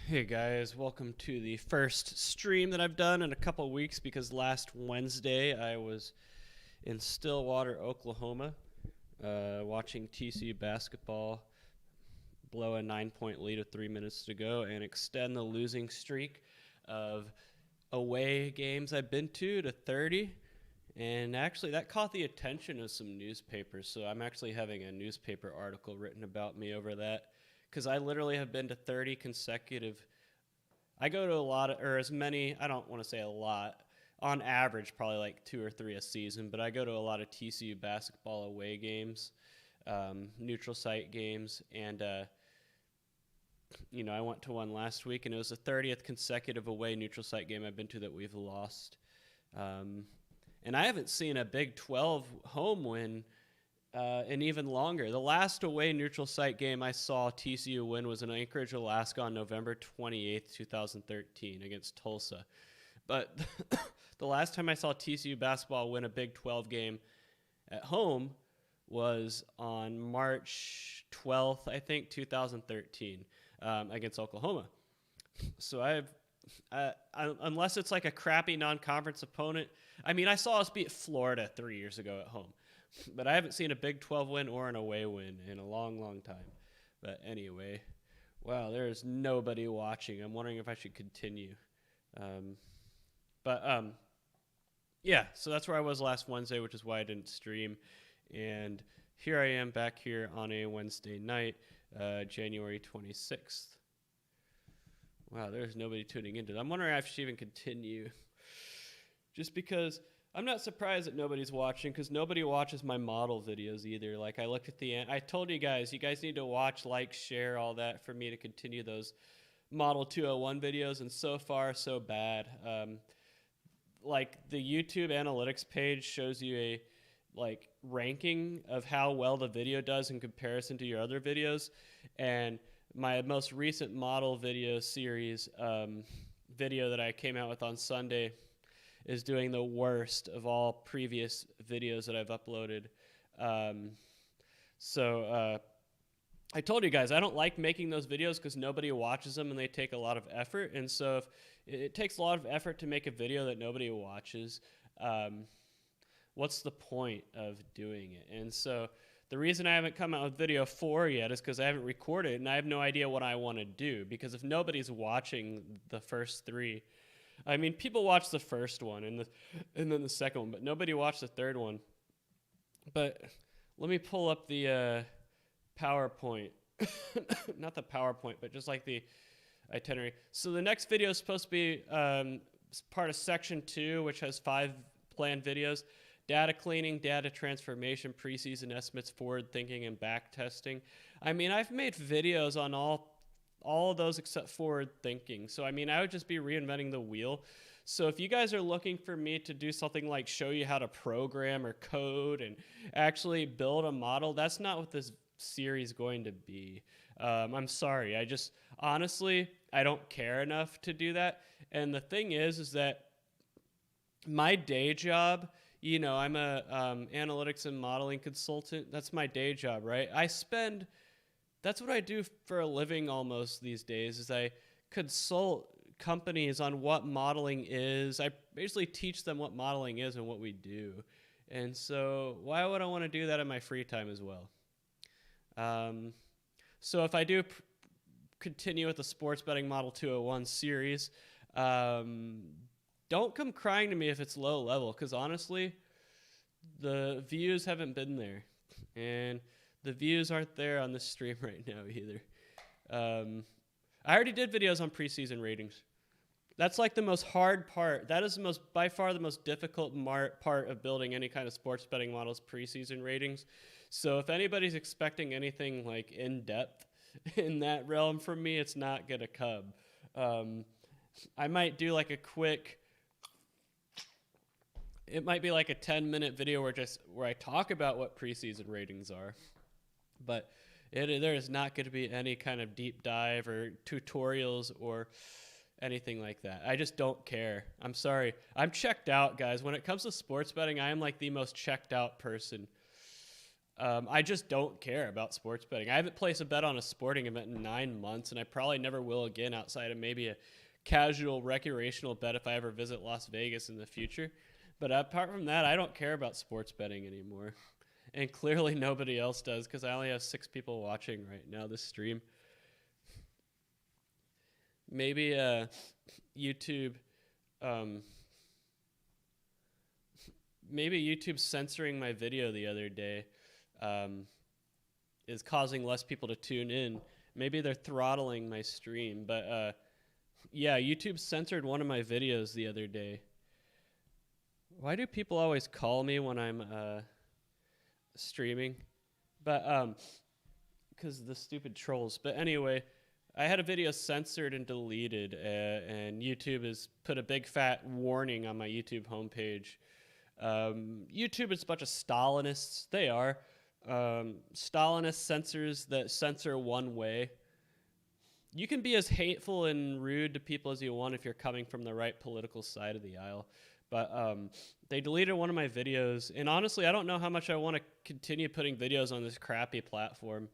Hey guys, welcome to the first stream that I've done in a couple weeks because last Wednesday I was in Stillwater, Oklahoma, watching TCU basketball blow a 9-point lead with 3 minutes to go and extend the losing streak of away games I've been to 30. And actually, that caught the attention of some newspapers, so I'm actually having a newspaper article written about me over that because I literally have been to 30 consecutive. I go to a lot of, or as many, I don't want to say a lot, on average, probably like 2 or 3 a season, but I go to a lot of TCU basketball away games, neutral site games, and, I went to one last week, and it was the 30th consecutive away neutral site game I've been to that we've lost. And I haven't seen a Big 12 home win in even longer. The last away neutral site game I saw TCU win was in Anchorage, Alaska on November 28th, 2013 against Tulsa. But the last time I saw TCU basketball win a Big 12 game at home was on March 12th, I think, 2013 against Oklahoma. So unless it's like a crappy non-conference opponent. I mean, I saw us beat Florida 3 years ago at home. But I haven't seen a Big 12 win or an away win in a long, long time. But anyway, wow, there's nobody watching. I'm wondering if I should continue. Yeah, so that's where I was last Wednesday, which is why I didn't stream. And here I am back here on a Wednesday night, January 26th. Wow, there's nobody tuning into that. I'm wondering if I should even continue. Just because I'm not surprised that nobody's watching, because nobody watches my model videos either. Like, I looked at the end. I told you guys need to watch, like, share, all that for me to continue those Model 201 videos, and so far, so bad. Like, the YouTube analytics page shows you a, like, ranking of how well the video does in comparison to your other videos, and my most recent model video series video that I came out with on Sunday is doing the worst of all previous videos that I've uploaded. I told you guys, I don't like making those videos because nobody watches them and they take a lot of effort. And so if it takes a lot of effort to make a video that nobody watches, what's the point of doing it? And so the reason I haven't come out with video 4 yet is because I haven't recorded and I have no idea what I want to do. Because if nobody's watching the first 3, I mean, people watch the first one and then the second one, but nobody watched the third one. But let me pull up the PowerPoint. Not the PowerPoint, but just like the itinerary. So the next video is supposed to be part of section 2, which has 5 planned videos. Data cleaning, data transformation, preseason estimates, forward thinking, and back testing. I mean, I've made videos on all of those except forward thinking. So, I mean, I would just be reinventing the wheel. So if you guys are looking for me to do something like show you how to program or code and actually build a model, that's not what this series is going to be. I'm sorry. Honestly, I don't care enough to do that. And the thing is that my day job, I'm a analytics and modeling consultant. That's my day job, right? That's what I do for a living almost these days, is I consult companies on what modeling is. I basically teach them what modeling is and what we do. And so why would I want to do that in my free time as well? So if I do continue with the Sports Betting Model 201 series, don't come crying to me if it's low level, because honestly, the views haven't been there. And the views aren't there on this stream right now either. I already did videos on preseason ratings. That's like the most hard part. That is by far the most difficult part of building any kind of sports betting models, preseason ratings. So if anybody's expecting anything like in-depth in that realm from me, it's not gonna come. I might do like it might be like a 10-minute video where I talk about what preseason ratings are. But there is not going to be any kind of deep dive or tutorials or anything like that. I just don't care. I'm sorry. I'm checked out, guys. When it comes to sports betting, I am like the most checked out person. I just don't care about sports betting. I haven't placed a bet on a sporting event in 9 months, and I probably never will again outside of maybe a casual recreational bet if I ever visit Las Vegas in the future. But apart from that, I don't care about sports betting anymore. And clearly nobody else does because I only have 6 people watching right now this stream. Maybe YouTube... maybe YouTube censoring my video the other day is causing less people to tune in. Maybe they're throttling my stream. But yeah, YouTube censored one of my videos the other day. Why do people always call me when I'm streaming? But because the stupid trolls. But anyway, I had a video censored and deleted, and YouTube has put a big fat warning on my YouTube homepage. YouTube is a bunch of Stalinists. They are. Stalinist censors that censor one way. You can be as hateful and rude to people as you want if you're coming from the right political side of the aisle. But they deleted one of my videos. And honestly, I don't know how much I want to continue putting videos on this crappy platform.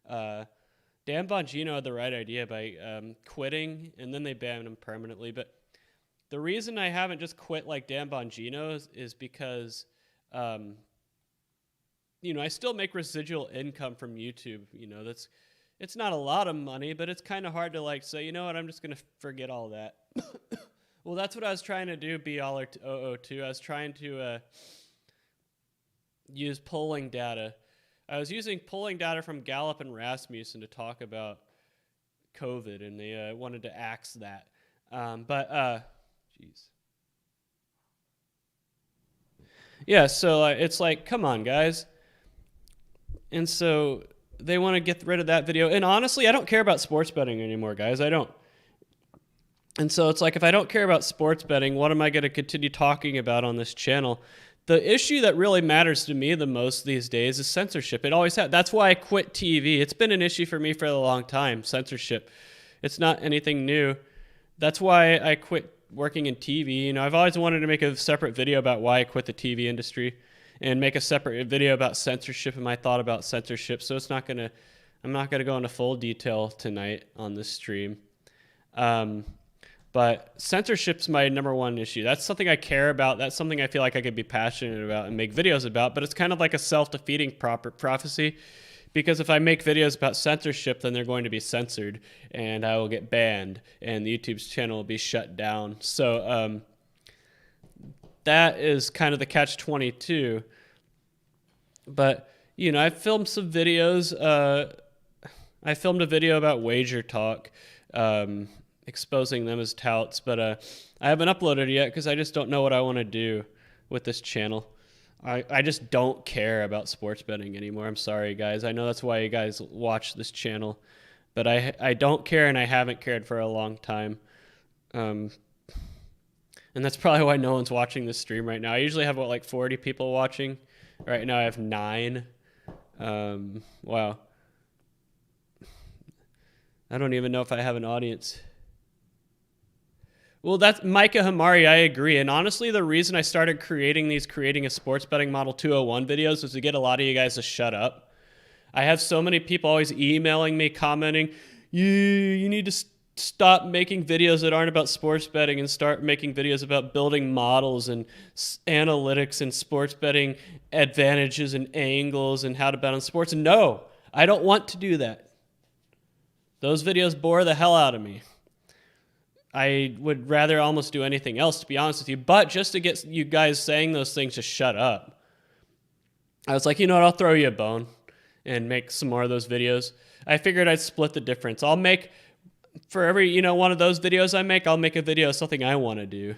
Dan Bongino had the right idea by quitting, and then they banned him permanently. But the reason I haven't just quit like Dan Bongino is because, you know, I still make residual income from YouTube. You know, it's not a lot of money, but it's kind of hard to like say, you know what, I'm just going to forget all that. Well, that's what I was trying to do, BR002. I was trying to use polling data. I was using polling data from Gallup and Rasmussen to talk about COVID, and they wanted to axe that. Jeez. Yeah, so it's like, come on, guys. And so they want to get rid of that video. And honestly, I don't care about sports betting anymore, guys. I don't. And so it's like, if I don't care about sports betting, what am I going to continue talking about on this channel? The issue that really matters to me the most these days is censorship. It always has. That's why I quit TV. It's been an issue for me for a long time, censorship. It's not anything new. That's why I quit working in TV. You know, I've always wanted to make a separate video about why I quit the TV industry and make a separate video about censorship and my thought about censorship. So I'm not gonna go into full detail tonight on this stream. But censorship's my number one issue. That's something I care about. That's something I feel like I could be passionate about and make videos about. But it's kind of like a self-defeating prophecy, because if I make videos about censorship, then they're going to be censored, and I will get banned, and the YouTube's channel will be shut down. So that is kind of the catch-22. But, you know, I filmed some videos. I filmed a video about Wager Talk, exposing them as touts, but I haven't uploaded it yet because I just don't know what I want to do with this channel. I just don't care about sports betting anymore. I'm sorry, guys. I know that's why you guys watch this channel, but I don't care, and I haven't cared for a long time. And that's probably why no one's watching this stream right now. I usually have, like 40 people watching. Right now I have 9. Wow. I don't even know if I have an audience. Well, that's Micah Hamari. I agree. And honestly, the reason I started creating a sports betting model 201 videos was to get a lot of you guys to shut up. I have so many people always emailing me, commenting, you need to stop making videos that aren't about sports betting and start making videos about building models and analytics and sports betting advantages and angles and how to bet on sports. No, I don't want to do that. Those videos bore the hell out of me. I would rather almost do anything else, to be honest with you. But just to get you guys saying those things to shut up, I was like, you know what, I'll throw you a bone and make some more of those videos. I figured I'd split the difference. I'll make, for every, you know, one of those videos I make, I'll make a video of something I want to do.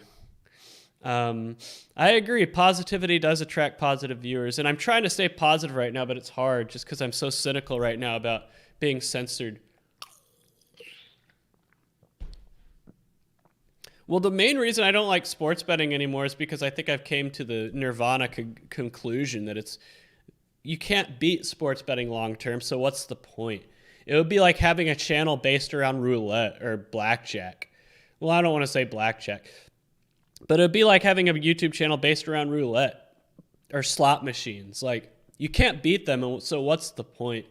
I agree. Positivity does attract positive viewers. And I'm trying to stay positive right now, but it's hard just because I'm so cynical right now about being censored. Well, the main reason I don't like sports betting anymore is because I think I've came to the nirvana conclusion that you can't beat sports betting long term, so what's the point? It would be like having a channel based around roulette or blackjack. Well, I don't want to say blackjack, but it would be like having a YouTube channel based around roulette or slot machines. Like, You can't beat them, and so what's the point?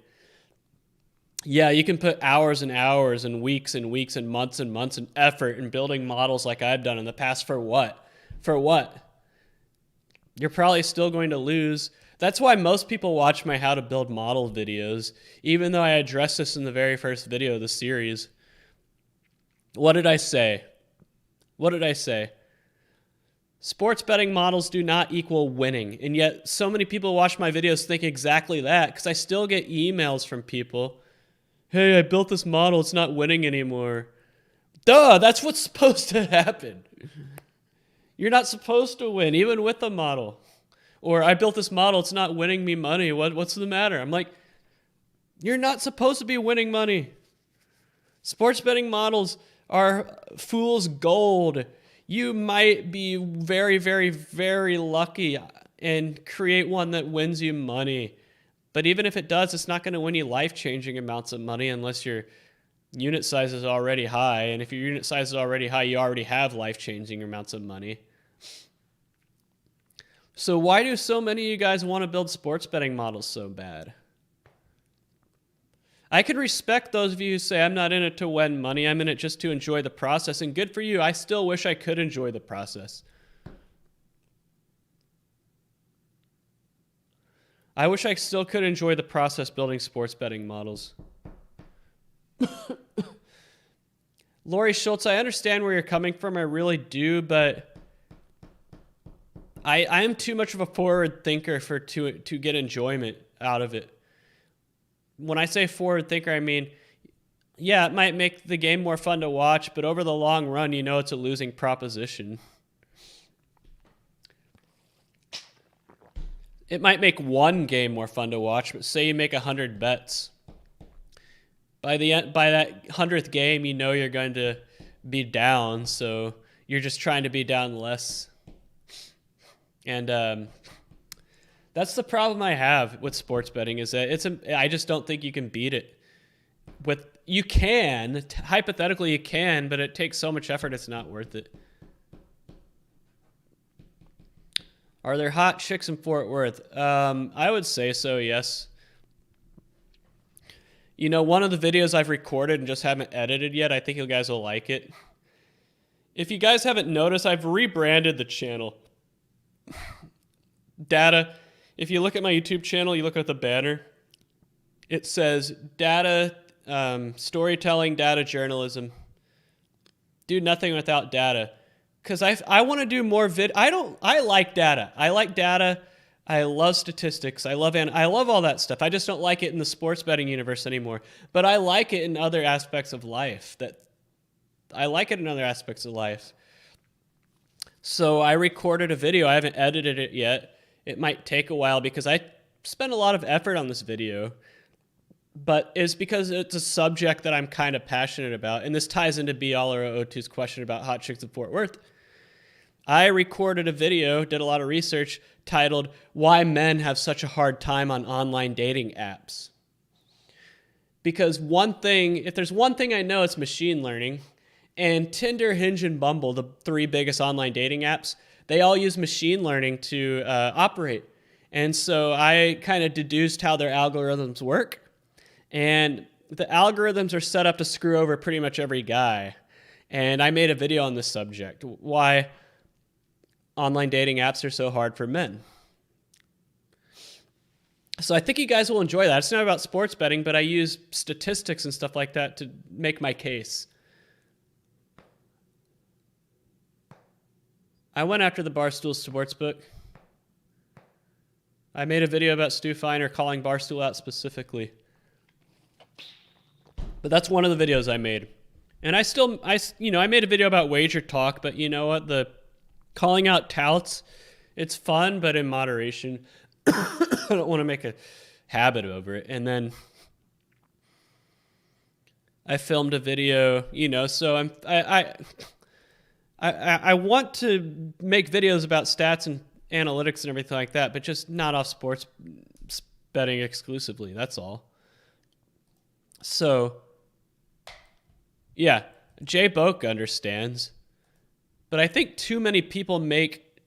Yeah, you can put hours and hours and weeks and months and effort in building models like I've done in the past for what? For what? You're probably still going to lose. That's why most people watch my how to build model videos, even though I addressed this in the very first video of the series. What did I say? What did I say? Sports betting models do not equal winning. And yet so many people watch my videos think exactly that, because I still get emails from people. Hey, I built this model. It's not winning anymore. Duh, that's what's supposed to happen. You're not supposed to win, even with the model. Or I built this model. It's not winning me money. What's the matter? I'm like, you're not supposed to be winning money. Sports betting models are fool's gold. You might be very, very, very lucky and create one that wins you money. But even if it does, it's not going to win you life-changing amounts of money unless your unit size is already high. And if your unit size is already high, you already have life-changing amounts of money. So why do so many of you guys want to build sports betting models so bad? I could respect those of you who say, I'm not in it to win money, I'm in it just to enjoy the process. And good for you. I still wish I could enjoy the process. I wish I still could enjoy the process building sports betting models. Lori Schultz, I understand where you're coming from. I really do, but I am too much of a forward thinker to get enjoyment out of it. When I say forward thinker, I mean, yeah, it might make the game more fun to watch, but over the long run, you know it's a losing proposition. It might make one game more fun to watch, but say you make 100 bets. By that 100th game, you know you're going to be down, so you're just trying to be down less. And that's the problem I have with sports betting, is that I just don't think you can beat it. You can, hypothetically you can, but it takes so much effort, it's not worth it. Are there hot chicks in Fort Worth? I would say so, yes. You know, one of the videos I've recorded and just haven't edited yet, I think you guys will like it. If you guys haven't noticed, I've rebranded the channel. Data. If you look at my YouTube channel, you look at the banner, it says data, storytelling, data journalism. Do nothing without data. Because I want to do more I like data. I like data. I love statistics. I love all that stuff. I just don't like it in the sports betting universe anymore. But I like it in other aspects of life. So I recorded a video. I haven't edited it yet. It might take a while because I spent a lot of effort on this video. But it's because it's a subject that I'm kind of passionate about. And this ties into B-All-O-2's question about hot chicks in Fort Worth. I recorded a video, did a lot of research, titled, Why Men Have Such a Hard Time on Online Dating Apps. Because if there's one thing I know, it's machine learning. And Tinder, Hinge, and Bumble, the 3 biggest online dating apps, they all use machine learning to operate. And so I kind of deduced how their algorithms work. And the algorithms are set up to screw over pretty much every guy. And I made a video on this subject, why online dating apps are so hard for men. So I think you guys will enjoy that. It's not about sports betting, but I use statistics and stuff like that to make my case. I went after the Barstool Sportsbook. I made a video about Stu Feiner calling Barstool out specifically. But that's one of the videos I made. And I made a video about Wager Talk, but you know what? The calling out touts, it's fun, but in moderation. I don't want to make a habit over it. And then I filmed a video, so I want to make videos about stats and analytics and everything like that, but just not off sports betting exclusively. That's all. So, yeah, Jay Boak understands, but I think too many people make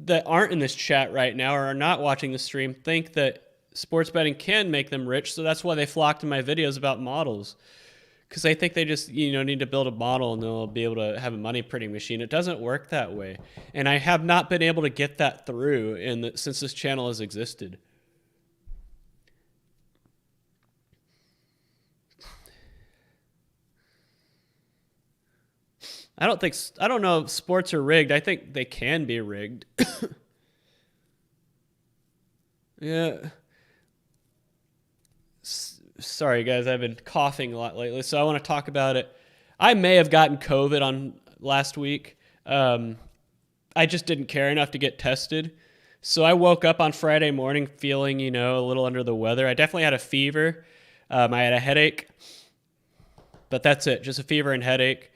that aren't in this chat right now or are not watching the stream think that sports betting can make them rich. So that's why they flock to my videos about models. Because they think they just, need to build a model and they'll be able to have a money printing machine. It doesn't work that way. And I have not been able to get that through since this channel has existed. I don't know if sports are rigged. I think they can be rigged. Yeah. Sorry, guys. I've been coughing a lot lately, so I want to talk about it. I may have gotten COVID on last week. I just didn't care enough to get tested. So I woke up on Friday morning feeling, a little under the weather. I definitely had a fever. I had a headache, but that's it. Just a fever and headache.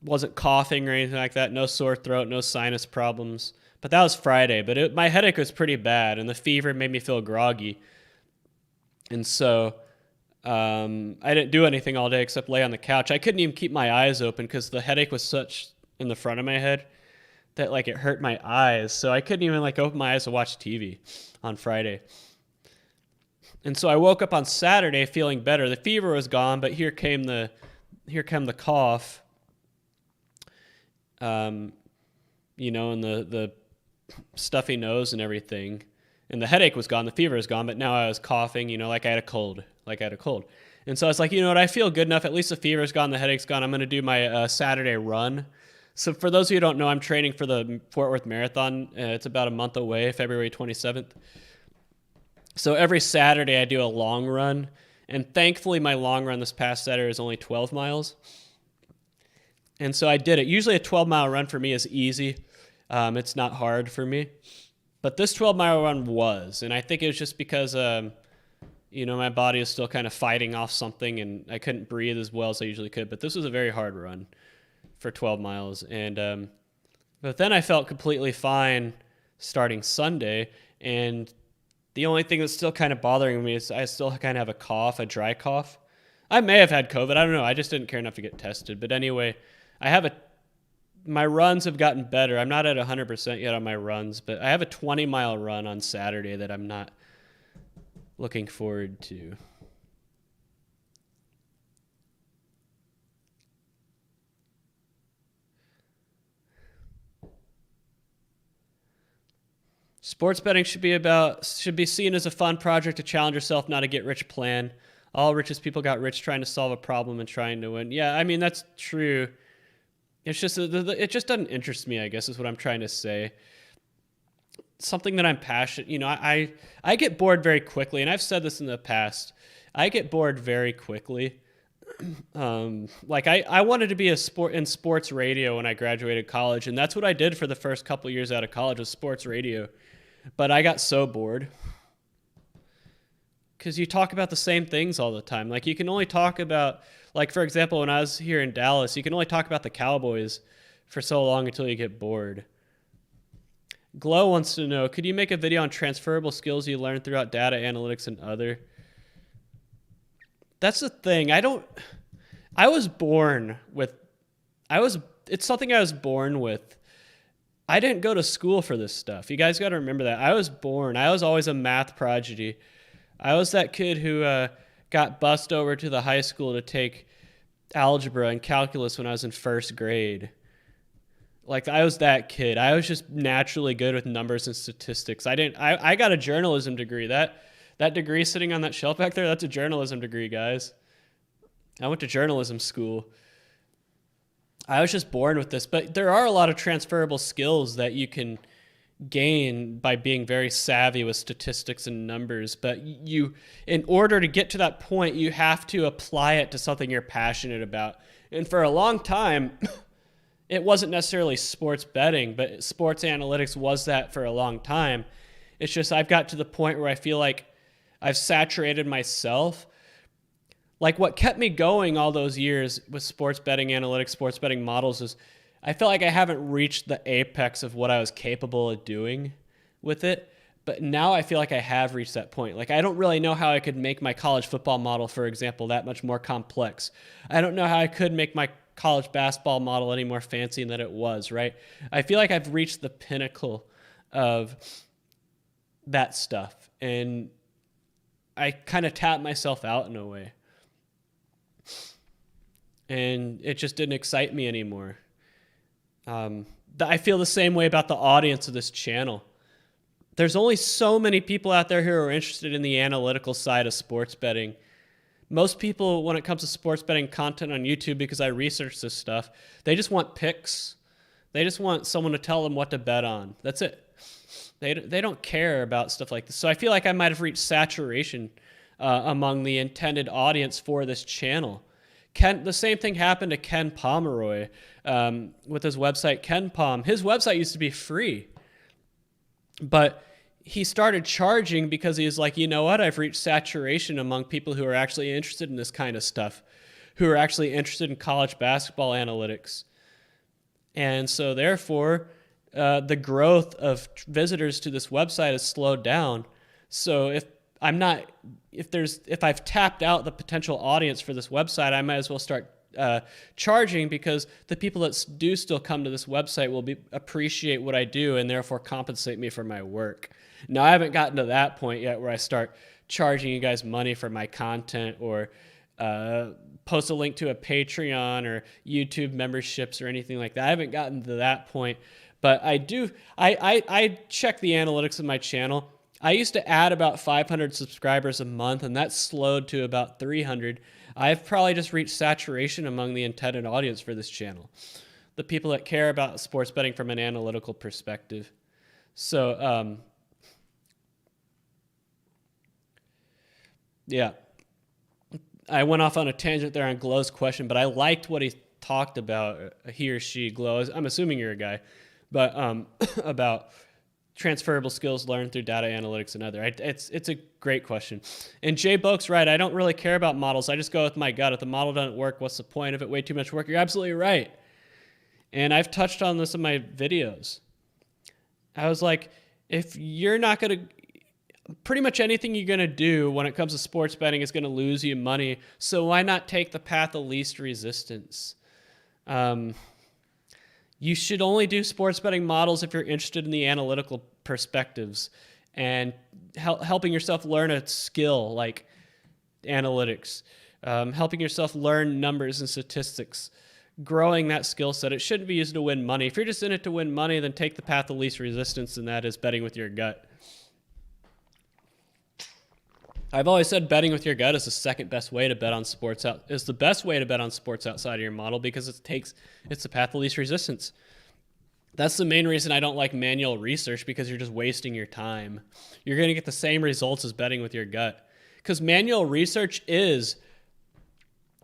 Wasn't coughing or anything like that. No sore throat, no sinus problems. But that was Friday. But my headache was pretty bad, and the fever made me feel groggy. And so I didn't do anything all day except lay on the couch. I couldn't even keep my eyes open because the headache was such in the front of my head that it hurt my eyes. So I couldn't even open my eyes to watch TV on Friday. And so I woke up on Saturday feeling better. The fever was gone, but here came the cough. And the stuffy nose and everything. And the headache was gone. The fever was gone, but now I was coughing, like I had a cold. And so I was like, what? I feel good enough. At least the fever's gone. The headache's gone. I'm going to do my Saturday run. So for those of you who don't know, I'm training for the Fort Worth Marathon. It's about a month away, February 27th. So every Saturday I do a long run. And thankfully my long run this past Saturday is only 12 miles. And so I did it. Usually a 12-mile run for me is easy. It's not hard for me. But this 12-mile run was. And I think it was just because, my body is still kind of fighting off something and I couldn't breathe as well as I usually could. But this was a very hard run for 12 miles. And but then I felt completely fine starting Sunday. And the only thing that's still kind of bothering me is I still kind of have a cough, a dry cough. I may have had COVID. I don't know. I just didn't care enough to get tested. But anyway, my runs have gotten better. I'm not at 100% yet on my runs, but I have a 20-mile run on Saturday that I'm not looking forward to. Sports betting should be seen as a fun project to challenge yourself, not a get-rich plan. All richest people got rich trying to solve a problem and trying to win. Yeah, I mean, that's true. It's just, it just doesn't interest me, I guess, is what I'm trying to say. Something that I'm passionate, I get bored very quickly, and I've said this in the past. I get bored very quickly. I wanted to be in sports radio when I graduated college, and that's what I did for the first couple years out of college was sports radio. But I got so bored. Because you talk about the same things all the time. You can only talk about, for example, when I was here in Dallas, you can only talk about the Cowboys for so long until you get bored. Glow wants to know, could you make a video on transferable skills you learned throughout data analytics and other? That's the thing. It's something I was born with. I didn't go to school for this stuff. You guys got to remember that. I was always a math prodigy. I was that kid who got bussed over to the high school to take algebra and calculus when I was in first grade. I was that kid. I was just naturally good with numbers and statistics. I got a journalism degree. That degree sitting on that shelf back there, that's a journalism degree, guys. I went to journalism school. I was just born with this. But there are a lot of transferable skills that you can gain by being very savvy with statistics and numbers, but in order to get to that point, you have to apply it to something you're passionate about. And for a long time, it wasn't necessarily sports betting, but sports analytics was that for a long time. It's just I've got to the point where I feel like I've saturated myself. What kept me going all those years with sports betting analytics, sports betting models is I felt like I haven't reached the apex of what I was capable of doing with it. But now I feel like I have reached that point. I don't really know how I could make my college football model, for example, that much more complex. I don't know how I could make my college basketball model any more fancy than it was, right? I feel like I've reached the pinnacle of that stuff. And I kind of tapped myself out in a way. And it just didn't excite me anymore. I feel the same way about the audience of this channel. There's only so many people out there who are interested in the analytical side of sports betting. Most people, when it comes to sports betting content on YouTube, because I research this stuff, they just want picks. They just want someone to tell them what to bet on. That's it. They don't care about stuff like this. So I feel like I might have reached saturation among the intended audience for this channel. The same thing happened to Ken Pomeroy with his website, Ken Pom. His website used to be free, but he started charging because he was like, you know what? I've reached saturation among people who are actually interested in this kind of stuff, who are actually interested in college basketball analytics. And so therefore, the growth of visitors to this website has slowed down. So if I've tapped out the potential audience for this website, I might as well start charging, because the people that do still come to this website will appreciate what I do and therefore compensate me for my work. Now, I haven't gotten to that point yet where I start charging you guys money for my content, or post a link to a Patreon or YouTube memberships or anything like that. I haven't gotten to that point, but I do. I check the analytics of my channel. I used to add about 500 subscribers a month, and that slowed to about 300. I've probably just reached saturation among the intended audience for this channel, the people that care about sports betting from an analytical perspective. So, yeah, I went off on a tangent there on Glow's question, but I liked what he talked about, he or she, Glow. I'm assuming you're a guy, but about transferable skills learned through data analytics and other. It's a great question. And Jay Boak's right. I don't really care about models. I just go with my gut. If the model doesn't work, what's the point of it? Way too much work. You're absolutely right. And I've touched on this in my videos. I was like, if you're not going to, pretty much anything you're going to do when it comes to sports betting is going to lose you money. So why not take the path of least resistance? You should only do sports betting models if you're interested in the analytical perspectives and helping yourself learn a skill like analytics, helping yourself learn numbers and statistics, growing that skill set. It shouldn't be used to win money. If you're just in it to win money, then take the path of least resistance, and that is betting with your gut. I've always said betting with your gut is the second best way to bet on sports is the best way to bet on sports outside of your model, because it's the path of least resistance. That's the main reason I don't like manual research, because you're just wasting your time. You're going to get the same results as betting with your gut, because manual research is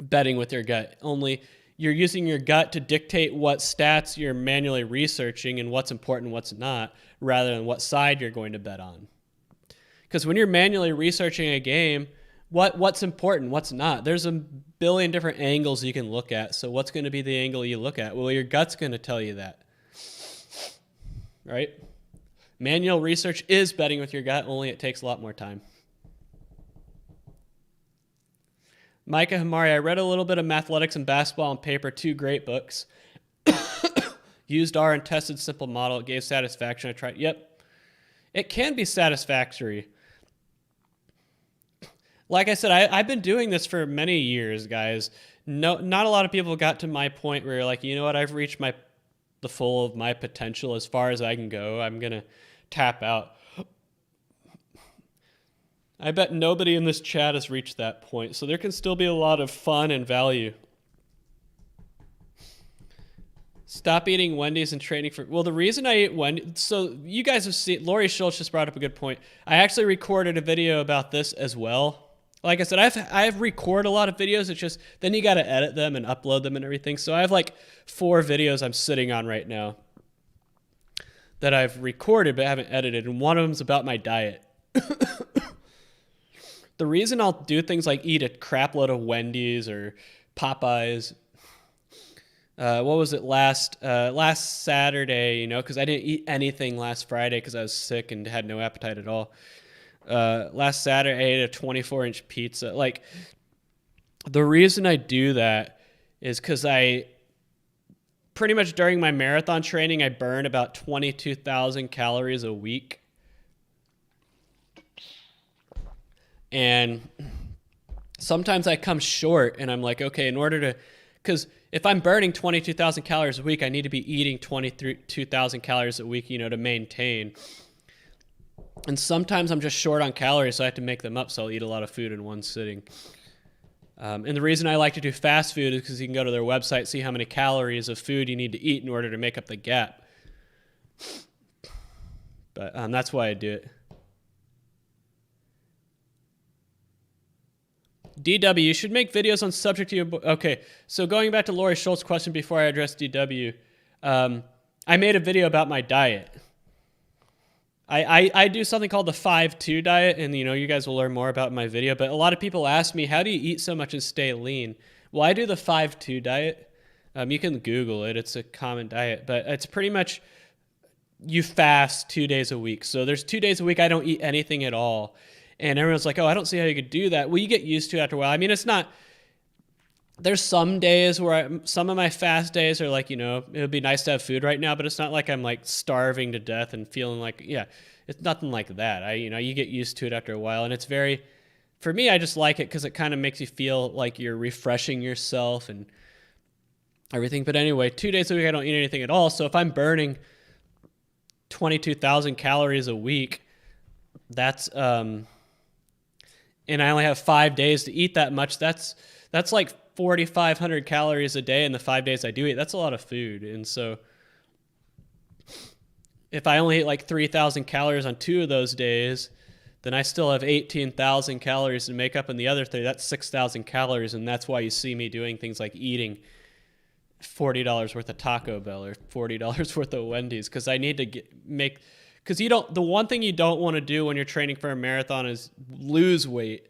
betting with your gut, only you're using your gut to dictate what stats you're manually researching and what's important and what's not, rather than what side you're going to bet on. Because when you're manually researching a game, what's important, what's not? There's a billion different angles you can look at. So what's going to be the angle you look at? Well, your gut's going to tell you that, right? Manual research is betting with your gut, only it takes a lot more time. Micah Hamari, I read a little bit of Mathletics and Basketball on paper, 2 great books. Used R and tested simple model. It gave satisfaction. I tried. Yep. It can be satisfactory. Like I said, I've been doing this for many years, guys. No, not a lot of people got to my point where you're like, you know what, I've reached the full of my potential as far as I can go. I'm going to tap out. I bet nobody in this chat has reached that point. So there can still be a lot of fun and value. Stop eating Wendy's and training for... Well, the reason I eat Wendy's... So you guys have seen... Lori Schultz just brought up a good point. I actually recorded a video about this as well. Like I said, I've recorded a lot of videos. It's just... Then you got to edit them and upload them and everything. So I have like 4 videos I'm sitting on right now that I've recorded but haven't edited. And one of them's about my diet. The reason I'll do things like eat a crap load of Wendy's or Popeyes... what was it last Saturday, because I didn't eat anything last Friday because I was sick and had no appetite at all. Last Saturday, I ate a 24-inch pizza. Like, the reason I do that is because I pretty much during my marathon training, I burn about 22,000 calories a week. And sometimes I come short and I'm like, okay, in order to, because if I'm burning 22,000 calories a week, I need to be eating 22,000 calories a week, to maintain. And sometimes I'm just short on calories, so I have to make them up, so I'll eat a lot of food in one sitting. And the reason I like to do fast food is because you can go to their website, see how many calories of food you need to eat in order to make up the gap. But that's why I do it. DW, you should make videos on subject you... Okay, so going back to Lori Schultz's question before I address DW, I made a video about my diet. I do something called the 5-2 diet, and you guys will learn more about in my video, but a lot of people ask me, how do you eat so much and stay lean? Well, I do the 5-2 diet. You can Google it. It's a common diet, but it's pretty much you fast 2 days a week. So there's 2 days a week I don't eat anything at all. And everyone's like, oh, I don't see how you could do that. Well, you get used to it after a while. I mean, it's not, there's some days where some of my fast days are like, it would be nice to have food right now, but it's not like I'm like starving to death and feeling like, it's nothing like that. You get used to it after a while. And it's very, for me, I just like it because it kind of makes you feel like you're refreshing yourself and everything. But anyway, 2 days a week, I don't eat anything at all. So if I'm burning 22,000 calories a week, that's, and I only have 5 days to eat that much, that's like 4,500 calories a day in the 5 days I do eat. That's a lot of food. And so if I only eat like 3,000 calories on 2 of those days, then I still have 18,000 calories to make up in the other 3. That's 6,000 calories. And that's why you see me doing things like eating $40 worth of Taco Bell or $40 worth of Wendy's, because I need to because the one thing you don't want to do when you're training for a marathon is lose weight.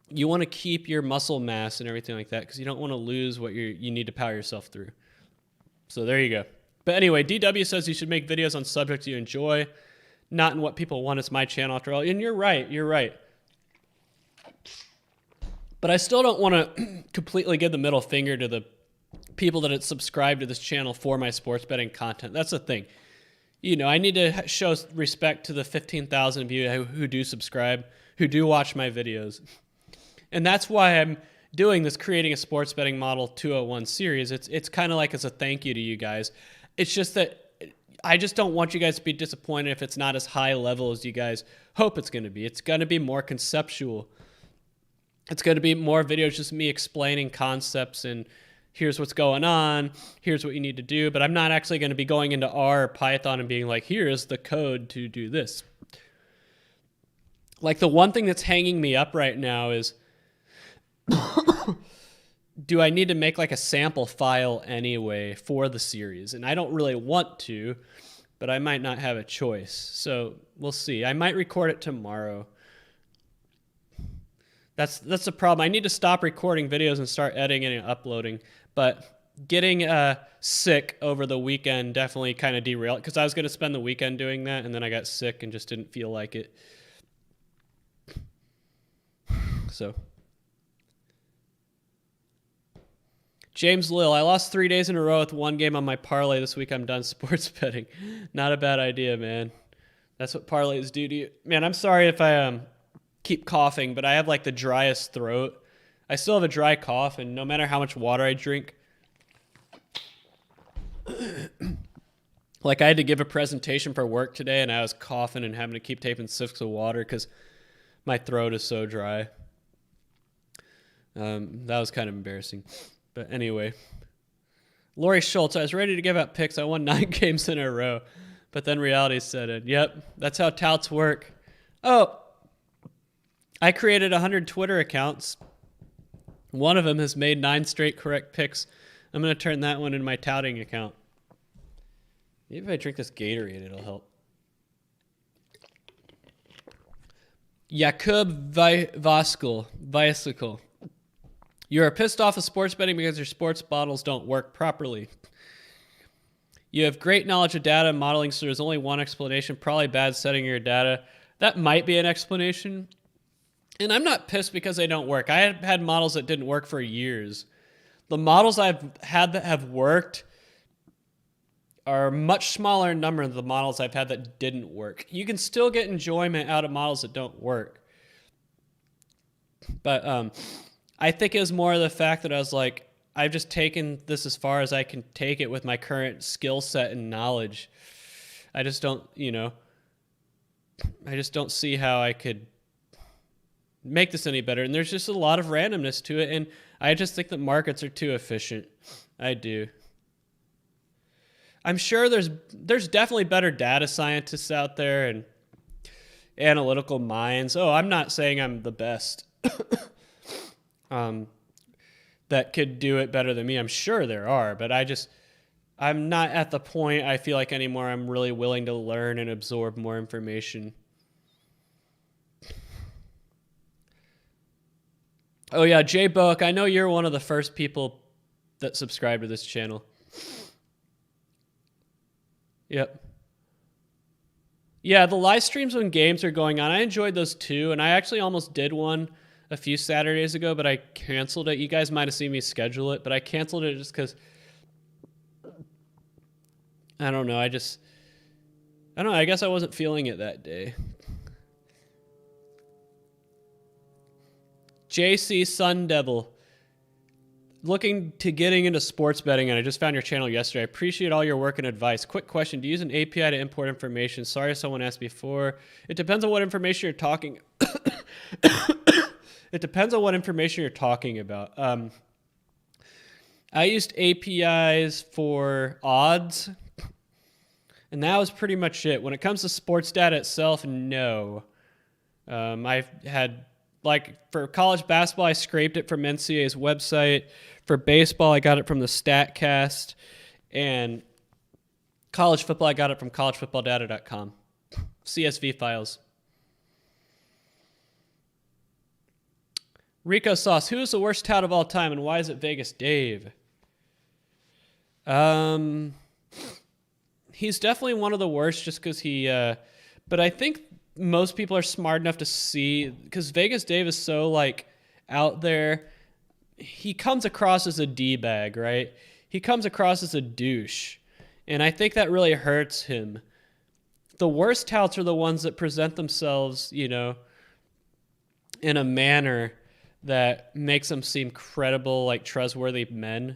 You want to keep your muscle mass and everything like that, because you don't want to lose what you need to power yourself through. So there you go. But anyway, DW says you should make videos on subjects you enjoy, not in what people want. It's my channel after all. And you're right. But I still don't want to completely give the middle finger to the people that had subscribed to this channel for my sports betting content. That's the thing. I need to show respect to the 15,000 of you who do subscribe, who do watch my videos. And that's why I'm doing this Creating a Sports Betting Model 201 series. It's kind of like as a thank you to you guys. It's just that I just don't want you guys to be disappointed if it's not as high level as you guys hope it's going to be. It's going to be more conceptual. It's going to be more videos, just me explaining concepts and here's what's going on, here's what you need to do, but I'm not actually going to be going into R or Python and being like, here's the code to do this. Like the one thing that's hanging me up right now is, do I need to make like a sample file anyway for the series? And I don't really want to, but I might not have a choice. So we'll see. I might record it tomorrow. That's the problem. I need to stop recording videos and start editing and uploading. But getting sick over the weekend definitely kind of derailed, because I was going to spend the weekend doing that, and then I got sick and just didn't feel like it. So, James Lill, I lost 3 days in a row with one game on my parlay. This week I'm done sports betting. Not a bad idea, man. That's what parlays do to you. Man, I'm sorry if I keep coughing, but I have like the driest throat. I still have a dry cough, and no matter how much water I drink, like I had to give a presentation for work today, and I was coughing and having to keep taking sips of water because my throat is so dry. That was kind of embarrassing. But anyway, Lori Schultz, I was ready to give out picks. I won 9 games in a row, but then reality set in. Yep, that's how touts work. Oh, I created 100 Twitter accounts. One of them has made 9 straight correct picks. I'm going to turn that one into my touting account. Maybe if I drink this Gatorade, it'll help. Jakub Weisikel. You are pissed off at sports betting because your sports bottles don't work properly. You have great knowledge of data and modeling, so there's only one explanation. Probably bad setting your data. That might be an explanation. And I'm not pissed because they don't work. I have had models that didn't work for years. The models I've had that have worked are a much smaller number of the models I've had that didn't work. You can still get enjoyment out of models that don't work. But I think it was more of the fact that I was like, I've just taken this as far as I can take it with my current skill set and knowledge. I just don't, I just don't see how I could make this any better. And there's just a lot of randomness to it. And I just think that markets are too efficient. I do. I'm sure there's definitely better data scientists out there and analytical minds. Oh, I'm not saying I'm the best that could do it better than me. I'm sure there are, but I'm not at the point I feel like anymore I'm really willing to learn and absorb more information. Oh yeah, Jay Boak, I know you're one of the first people that subscribe to this channel. Yep. Yeah, the live streams when games are going on, I enjoyed those too, and I actually almost did one a few Saturdays ago, but I canceled it. You guys might have seen me schedule it, but I canceled it just because, I don't know, I don't know, I guess I wasn't feeling it that day. JC Sun Devil. Looking to getting into sports betting, and I just found your channel yesterday. I appreciate all your work and advice. Quick question. Do you use an API to import information? Sorry if someone asked before. It depends on what information you're talking It depends on what information you're talking about. I used APIs for odds, and that was pretty much it. When it comes to sports data itself, no. I've had, like, for college basketball, I scraped it from NCAA's website. For baseball, I got it from the StatCast. And college football, I got it from collegefootballdata.com. CSV files. Rico Sauce, who is the worst tout of all time, and why is it Vegas Dave? He's definitely one of the worst just because he... but I think most people are smart enough to see... Because Vegas Dave is so, like, out there... He comes across as a D-bag, right? He comes across as a douche. And I think that really hurts him. The worst touts are the ones that present themselves, in a manner that makes them seem credible, like trustworthy men.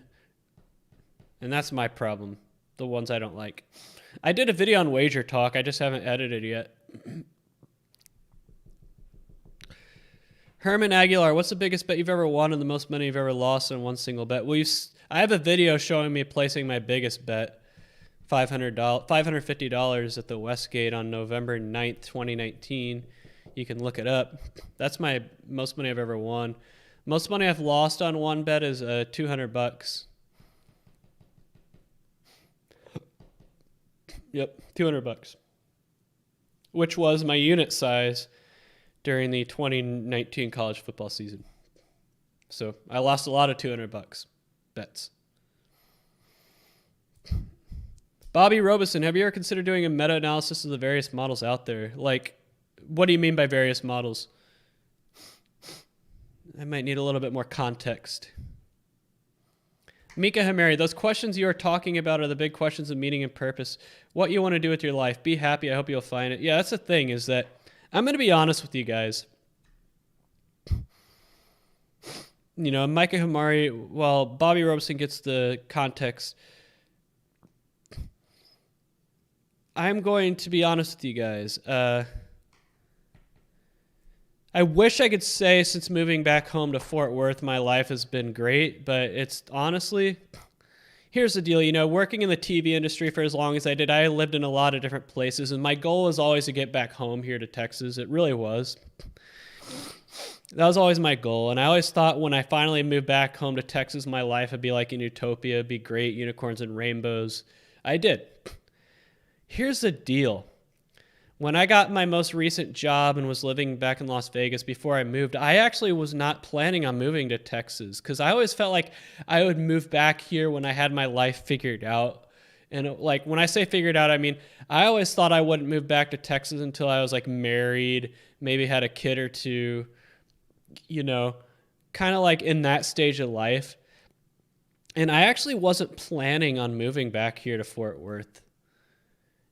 And that's my problem. The ones I don't like. I did a video on Wager Talk. I just haven't edited yet. Herman Aguilar, what's the biggest bet you've ever won and the most money you've ever lost on one single bet? Well, I have a video showing me placing my biggest bet, $550 at the Westgate on November 9th, 2019. You can look it up. That's my most money I've ever won. Most money I've lost on one bet is $200. Yep, $200. Which was my unit size during the 2019 college football season. So I lost a lot of $200 bets. Bobby Robeson, have you ever considered doing a meta-analysis of the various models out there? Like, what do you mean by various models? I might need a little bit more context. Mika Hamari, those questions you are talking about are the big questions of meaning and purpose. What you want to do with your life. Be happy. I hope you'll find it. Yeah, that's the thing, is that I'm going to be honest with you guys. Micah Hamari, while Bobby Robeson gets the context, I'm going to be honest with you guys. I wish I could say since moving back home to Fort Worth, my life has been great, but it's honestly, here's the deal. Working in the TV industry for as long as I did, I lived in a lot of different places, and my goal was always to get back home here to Texas. It really was. That was always my goal, and I always thought when I finally moved back home to Texas, my life would be like in Utopia. It'd be great, unicorns and rainbows. I did. Here's the deal. When I got my most recent job and was living back in Las Vegas before I moved, I actually was not planning on moving to Texas because I always felt like I would move back here when I had my life figured out. And like when I say figured out, I mean, I always thought I wouldn't move back to Texas until I was like married, maybe had a kid or two, kind of like in that stage of life. And I actually wasn't planning on moving back here to Fort Worth.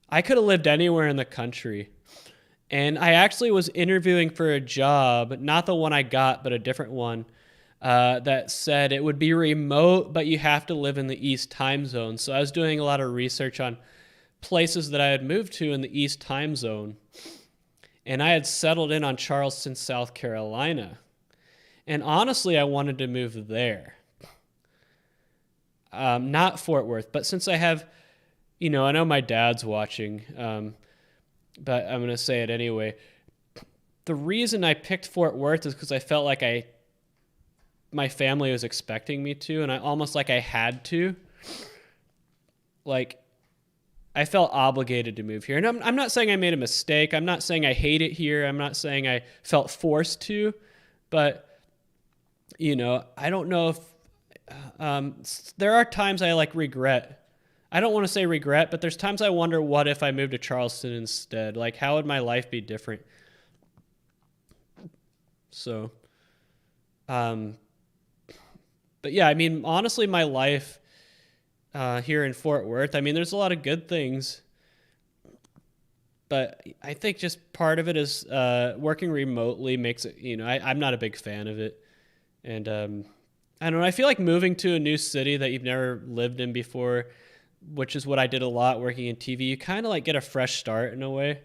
I could have lived anywhere in the country. And I actually was interviewing for a job, not the one I got, but a different one, that said it would be remote, but you have to live in the East time zone. So I was doing a lot of research on places that I had moved to in the East time zone. And I had settled in on Charleston, South Carolina. And honestly, I wanted to move there. Not Fort Worth, but since I have, I know my dad's watching, but I'm going to say it anyway. The reason I picked Fort Worth is because I felt like my family was expecting me to, and I almost like I had to. Like, I felt obligated to move here. And I'm not saying I made a mistake. I'm not saying I hate it here. I'm not saying I felt forced to, but, I don't know if, there are times I regret. I don't want to say regret, but there's times I wonder, what if I moved to Charleston instead? Like, how would my life be different? So, but yeah, I mean, honestly, my life here in Fort Worth, I mean, there's a lot of good things, but I think just part of it is working remotely makes it, I'm not a big fan of it. And I don't know, I feel like moving to a new city that you've never lived in before, which is what I did a lot working in TV, you kind of get a fresh start in a way.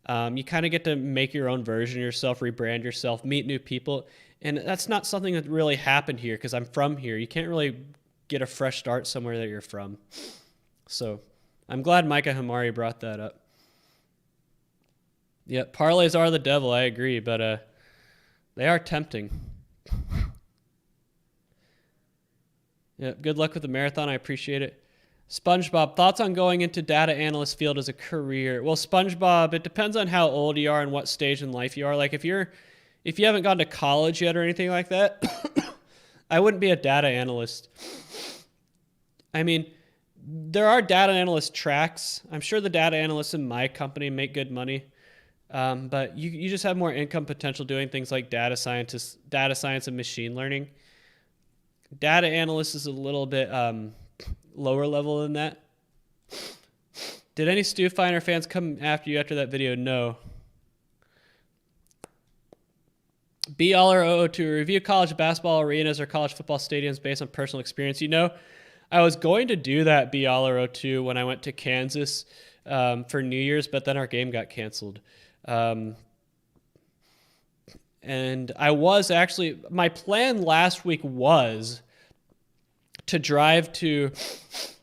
You kind of get to make your own version of yourself, rebrand yourself, meet new people. And that's not something that really happened here because I'm from here. You can't really get a fresh start somewhere that you're from. So I'm glad Micah Hamari brought that up. Yeah, parlays are the devil, I agree, but they are tempting. Yeah, good luck with the marathon. I appreciate it. SpongeBob, thoughts on going into data analyst field as a career? Well, SpongeBob, it depends on how old you are and what stage in life you are. Like if you haven't gone to college yet or anything like that, I wouldn't be a data analyst. I mean, there are data analyst tracks. I'm sure the data analysts in my company make good money. But you just have more income potential doing things like data science and machine learning. Data analyst is a little bit lower level than that. Did any Stu Finer fans come after you after that video? No. BLR 002, review college basketball arenas or college football stadiums based on personal experience. I was going to do that BLR 02 when I went to Kansas for New Year's, but then our game got canceled. And I was actually, my plan last week was to drive to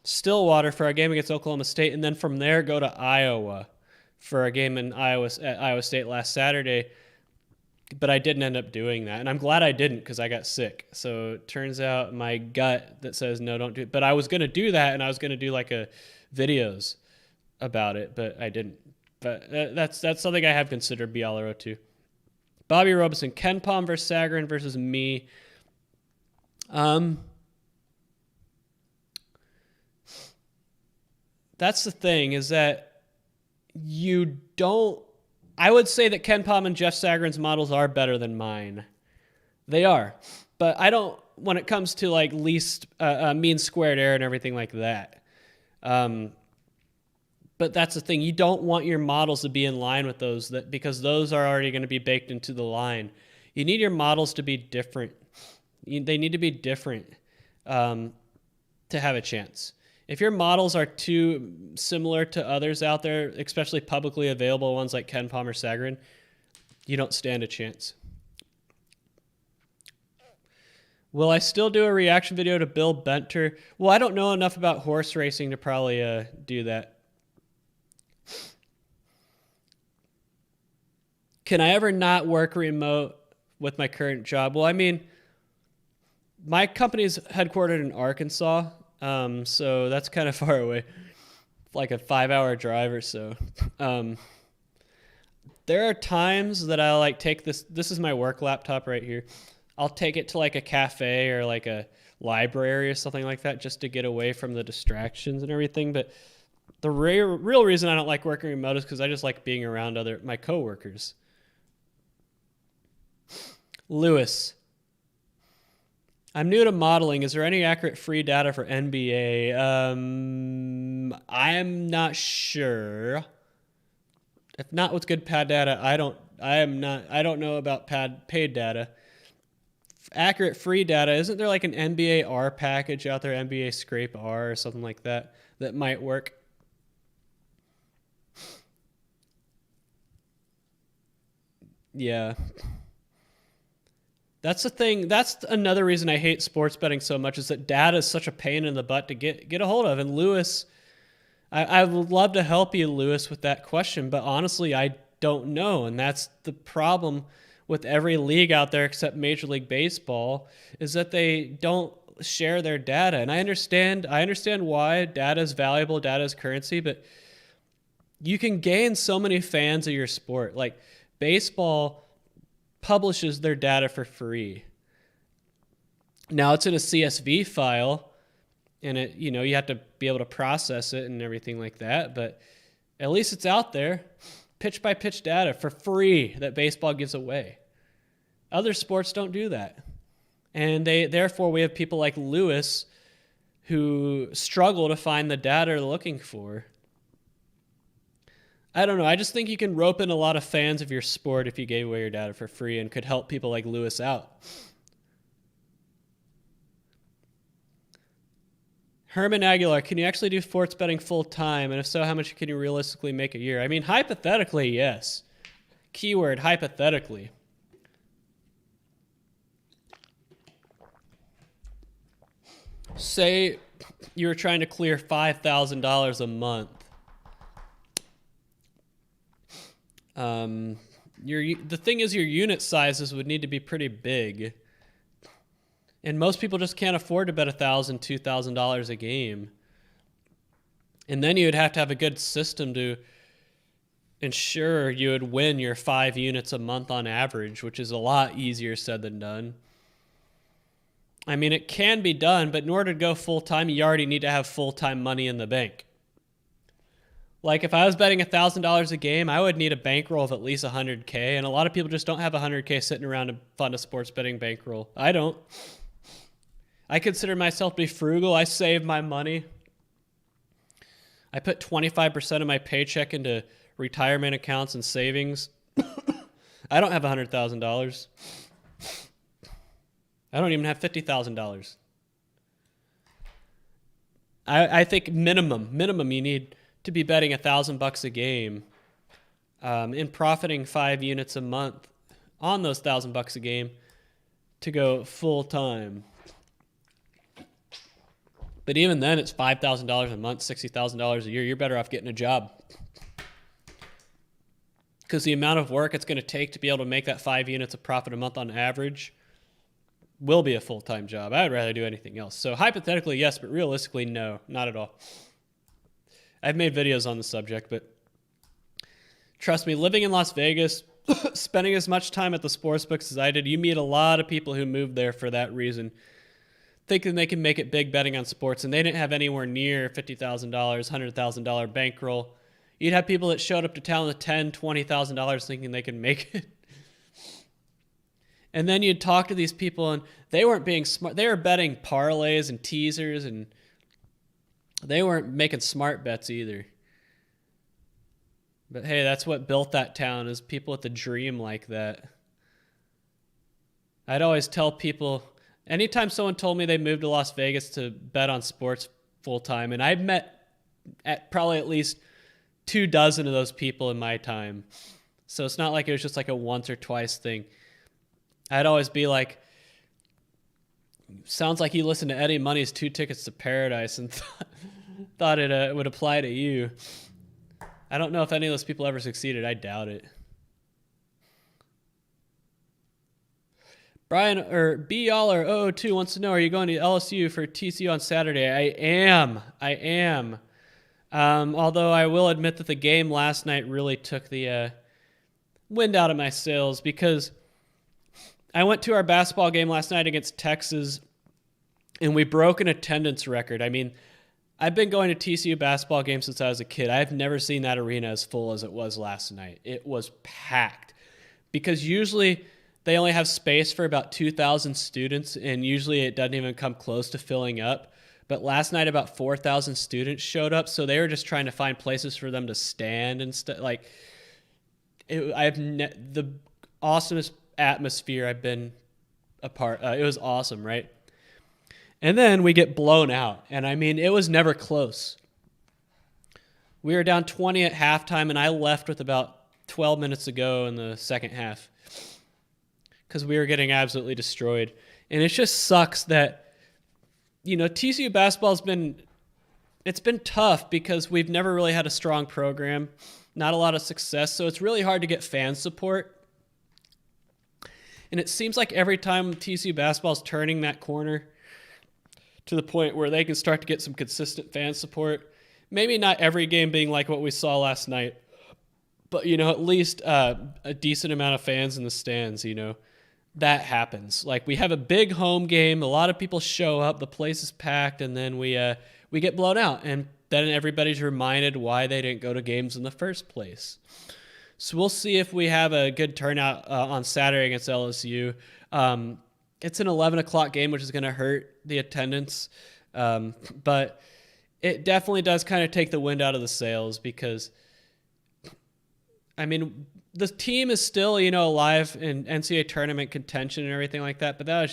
Stillwater for our game against Oklahoma State, and then from there go to Iowa for a game at Iowa State last Saturday. But I didn't end up doing that, and I'm glad I didn't because I got sick. So it turns out my gut that says no, don't do it. But I was going to do that, and I was going to do videos about it, but I didn't. But that's something I have considered BLR 02. Bobby Robeson, Ken Palm versus Sagarin versus me. That's the thing, is that I would say that Ken Palm and Jeff Sagarin's models are better than mine. They are. But I don't, when it comes to least mean squared error and everything like that. But that's the thing. You don't want your models to be in line with those because those are already going to be baked into the line. You need your models to be different. They need to be different to have a chance. If your models are too similar to others out there, especially publicly available ones like Ken Palm or Sagarin, you don't stand a chance. Will I still do a reaction video to Bill Benter? Well, I don't know enough about horse racing to probably do that. Can I ever not work remote with my current job? Well, I mean, my company's headquartered in Arkansas, so that's kind of far away, like a 5-hour drive or so. There are times that I'll take this is my work laptop right here. I'll take it to a cafe or a library or something like that just to get away from the distractions and everything. But the real reason I don't like working remote is because I just like being around my coworkers. Lewis. I'm new to modeling. Is there any accurate free data for NBA? I'm not sure. If not, what's good pad data? I don't know about paid data. Accurate free data. Isn't there like an NBA R package out there? NBA Scrape R or something like that might work. Yeah. That's the thing. That's another reason I hate sports betting so much, is that data is such a pain in the butt to get a hold of. And Lewis, I would love to help you, Lewis, with that question, but honestly, I don't know. And that's the problem with every league out there except Major League Baseball, is that they don't share their data. And I understand why data is valuable, data is currency, but you can gain so many fans of your sport. Like baseball publishes their data for free. Now it's in a CSV file, and it, you have to be able to process it and everything like that, but at least it's out there. Pitch by pitch data for free that baseball gives away. Other sports don't do that. And therefore we have people like Lewis who struggle to find the data they're looking for. I don't know. I just think you can rope in a lot of fans of your sport if you gave away your data for free, and could help people like Lewis out. Herman Aguilar, can you actually do sports betting full time? And if so, how much can you realistically make a year? I mean, hypothetically, yes. Keyword, hypothetically. Say you were trying to clear $5,000 a month. The thing is, your unit sizes would need to be pretty big. And most people just can't afford to bet $1,000, $2,000 a game. And then you would have to have a good system to ensure you would win your 5 units a month on average, which is a lot easier said than done. I mean, it can be done, but in order to go full-time, you already need to have full-time money in the bank. Like if I was betting $1,000 a game, I would need a bankroll of at least $100K, and a lot of people just don't have $100K sitting around to fund a sports betting bankroll. I don't. I consider myself to be frugal. I save my money. I put 25% of my paycheck into retirement accounts and savings. I don't have $100,000. I don't even have $50,000. I think minimum you need to be betting $1,000 a game, and profiting 5 units a month on those $1,000 a game to go full time. But even then, it's $5,000 a month, $60,000 a year. You're better off getting a job, because the amount of work it's going to take to be able to make that 5 units of profit a month on average will be a full-time job. I'd rather do anything else. So hypothetically, yes, but realistically, no, not at all. I've made videos on the subject, but trust me, living in Las Vegas, spending as much time at the sports books as I did, you meet a lot of people who moved there for that reason, thinking they can make it big betting on sports, and they didn't have anywhere near $50,000, $100,000 bankroll. You'd have people that showed up to town with $10,000, $20,000 thinking they could make it. And then you'd talk to these people, and they weren't being smart. They were betting parlays and teasers, and they weren't making smart bets either. But hey, that's what built that town, is people with a dream like that. I'd always tell people, anytime someone told me they moved to Las Vegas to bet on sports full time, and I've met probably at least 24 of those people in my time. So it's not like it was just like a once or twice thing. I'd always be like, sounds like you listened to Eddie Money's 2 Tickets to Paradise and thought it would apply to you. I don't know if any of those people ever succeeded. I doubt it. Brian, or BYaller002 wants to know, are you going to LSU for TCU on Saturday? I am. Although I will admit that the game last night really took the wind out of my sails, because I went to our basketball game last night against Texas, and we broke an attendance record. I mean, I've been going to TCU basketball games since I was a kid. I've never seen that arena as full as it was last night. It was packed, because usually they only have space for about 2,000 students, and usually it doesn't even come close to filling up. But last night, about 4,000 students showed up, so they were just trying to find places for them to stand and stuff. Like, the awesomest atmosphere I've been a part. It was awesome, right? And then we get blown out, and I mean, it was never close. We were down 20 at halftime, and I left with about 12 minutes to go in the second half because we were getting absolutely destroyed. And it just sucks that, TCU basketball's been tough because we've never really had a strong program, not a lot of success, so it's really hard to get fan support. And it seems like every time TCU basketball's turning that corner to the point where they can start to get some consistent fan support, maybe not every game being like what we saw last night, but, at least a decent amount of fans in the stands, that happens. Like, we have a big home game, a lot of people show up, the place is packed, and then we get blown out, and then everybody's reminded why they didn't go to games in the first place. So we'll see if we have a good turnout on Saturday against LSU. It's an 11 o'clock game, which is going to hurt the attendance, but it definitely does kind of take the wind out of the sails because, I mean, the team is still, alive in NCAA tournament contention and everything like that, but that was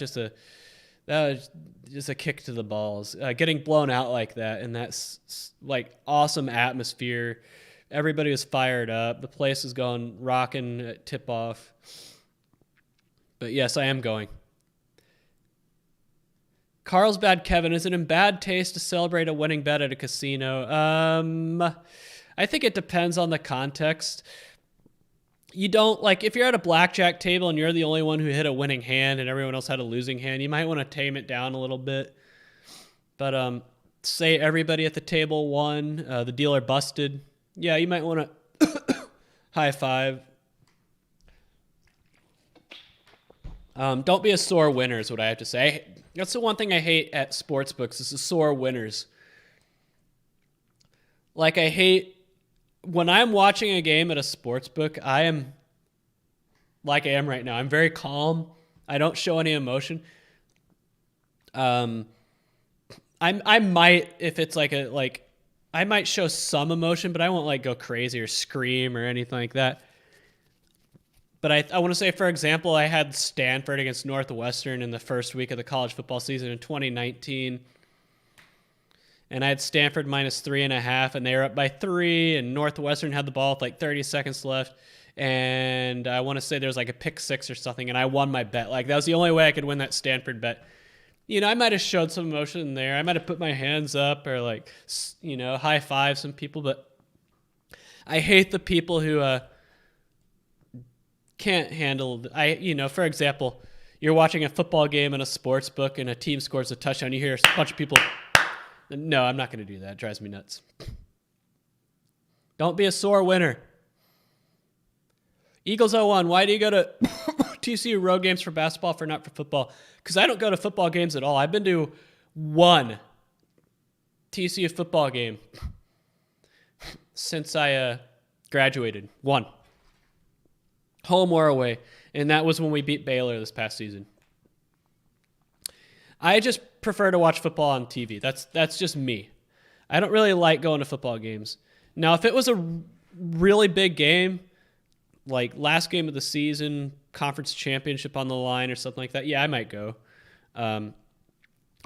just a kick to the balls. Getting blown out like that and that's like awesome atmosphere. Everybody was fired up. The place was going rocking at tip off. But yes, I am going. Carlsbad Kevin, is it in bad taste to celebrate a winning bet at a casino? I think it depends on the context. You don't, like, if you're at a blackjack table and you're the only one who hit a winning hand and everyone else had a losing hand, you might want to tame it down a little bit. But say everybody at the table won, the dealer busted. Yeah, you might want to high five. Don't be a sore winner is what I have to say. That's the one thing I hate at sportsbooks is the sore winners. Like, I hate when I'm watching a game at a sportsbook, I am like I am right now. I'm very calm. I don't show any emotion. I might, if it's I might show some emotion, but I won't go crazy or scream or anything like that. But I want to say, for example, I had Stanford against Northwestern in the first week of the college football season in 2019. And I had Stanford -3.5, and they were up by 3, and Northwestern had the ball with 30 seconds left. And I want to say there was a pick 6 or something, and I won my bet. That was the only way I could win that Stanford bet. I might have showed some emotion there. I might have put my hands up or high five some people, but I hate the people who can't handle. For example, you're watching a football game in a sports book and a team scores a touchdown. You hear a bunch of people. No, I'm not going to do that. It drives me nuts. Don't be a sore winner. Eagles 01, why do you go to TCU road games for basketball not for football? Because I don't go to football games at all. I've been to one TCU football game since I graduated. One. Home or away. And that was when we beat Baylor this past season. I just prefer to watch football on TV. That's just me. I don't really like going to football games. Now, if it was a really big game, like last game of the season, conference championship on the line or something like that, yeah, I might go. I